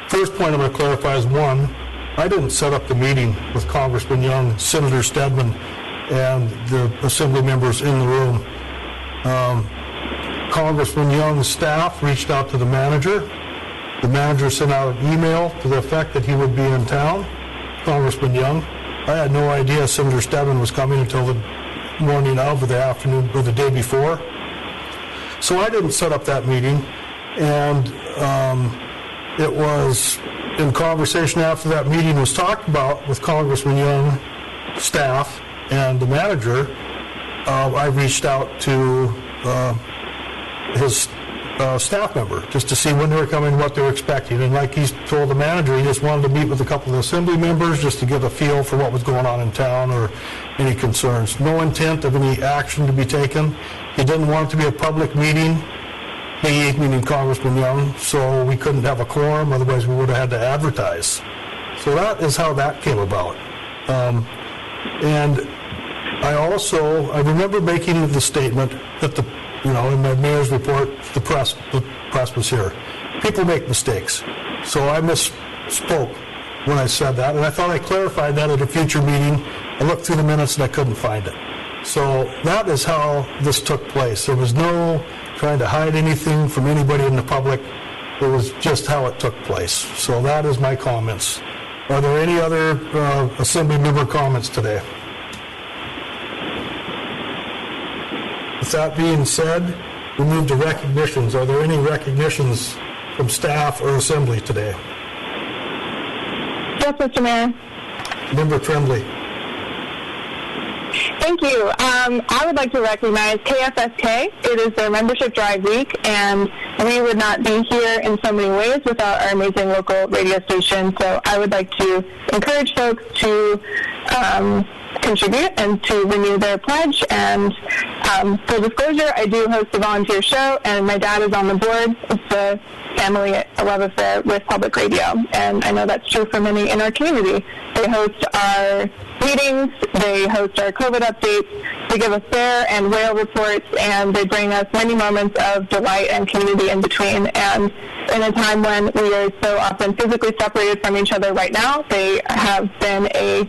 Speaker 3: First point I'm going to clarify is, one, I didn't set up the meeting with Congressman Young, Senator Stedman, and the Assembly members in the room. Congressman Young's staff reached out to the manager. The manager sent out an email to the effect that he would be in town, Congressman Young. I had no idea Senator Stedman was coming until the morning of or the afternoon or the day before. So I didn't set up that meeting, and it was in conversation after that meeting was talked about with Congressman Young, staff, and the manager. I reached out to his staff member just to see when they were coming, what they were expecting. And like he told the manager, he just wanted to meet with a couple of Assembly members just to get a feel for what was going on in town or any concerns. No intent of any action to be taken. He didn't want it to be a public meeting. Meaning Congressman Young, so we couldn't have a quorum, otherwise we would have had to advertise. So that is how that came about. And I remember making the statement that in my mayor's report, the press was here. People make mistakes. So I misspoke when I said that, and I thought I clarified that at a future meeting. I looked through the minutes and I couldn't find it. So that is how this took place. There was no trying to hide anything from anybody in the public. It was just how it took place. So that is my comments. Are there any other Assembly member comments today? With that being said, we move to recognitions. Are there any recognitions from staff or assembly today?
Speaker 13: Yes, Mr. Mayor.
Speaker 3: Member Tremblay.
Speaker 13: Thank you. I would like to recognize KFSK. It is their membership drive week, and we would not be here in so many ways without our amazing local radio station. So I would like to encourage folks to contribute and to renew their pledge. And full disclosure, I do host a volunteer show, and my dad is on the board. It's a family love affair with public radio, and I know that's true for many in our community. They host our meetings, they host our COVID updates, they give us bear and whale reports, and they bring us many moments of delight and community in between. And in a time when we are so often physically separated from each other right now, they have been a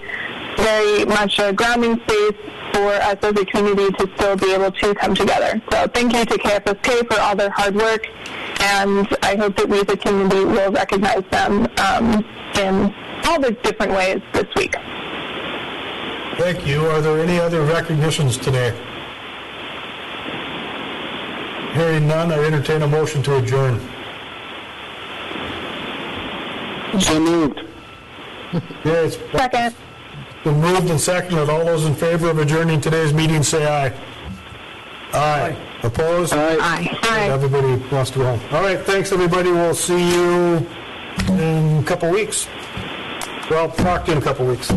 Speaker 13: very much a grounding space for us as a community to still be able to come together. So thank you to KFSK for all their hard work, and I hope that we as a community will recognize them in all the different ways this week.
Speaker 3: Thank you. Are there any other recognitions today? Hearing none, I entertain a motion to adjourn.
Speaker 14: So moved.
Speaker 3: Yes.
Speaker 13: Second.
Speaker 3: Been moved and seconded. All those in favor of adjourning today's meeting, say aye. Aye. Opposed?
Speaker 13: Aye. Aye.
Speaker 3: Everybody wants to go home. All right, thanks, everybody. We'll see you in a couple weeks. Well, talk to you in a couple weeks.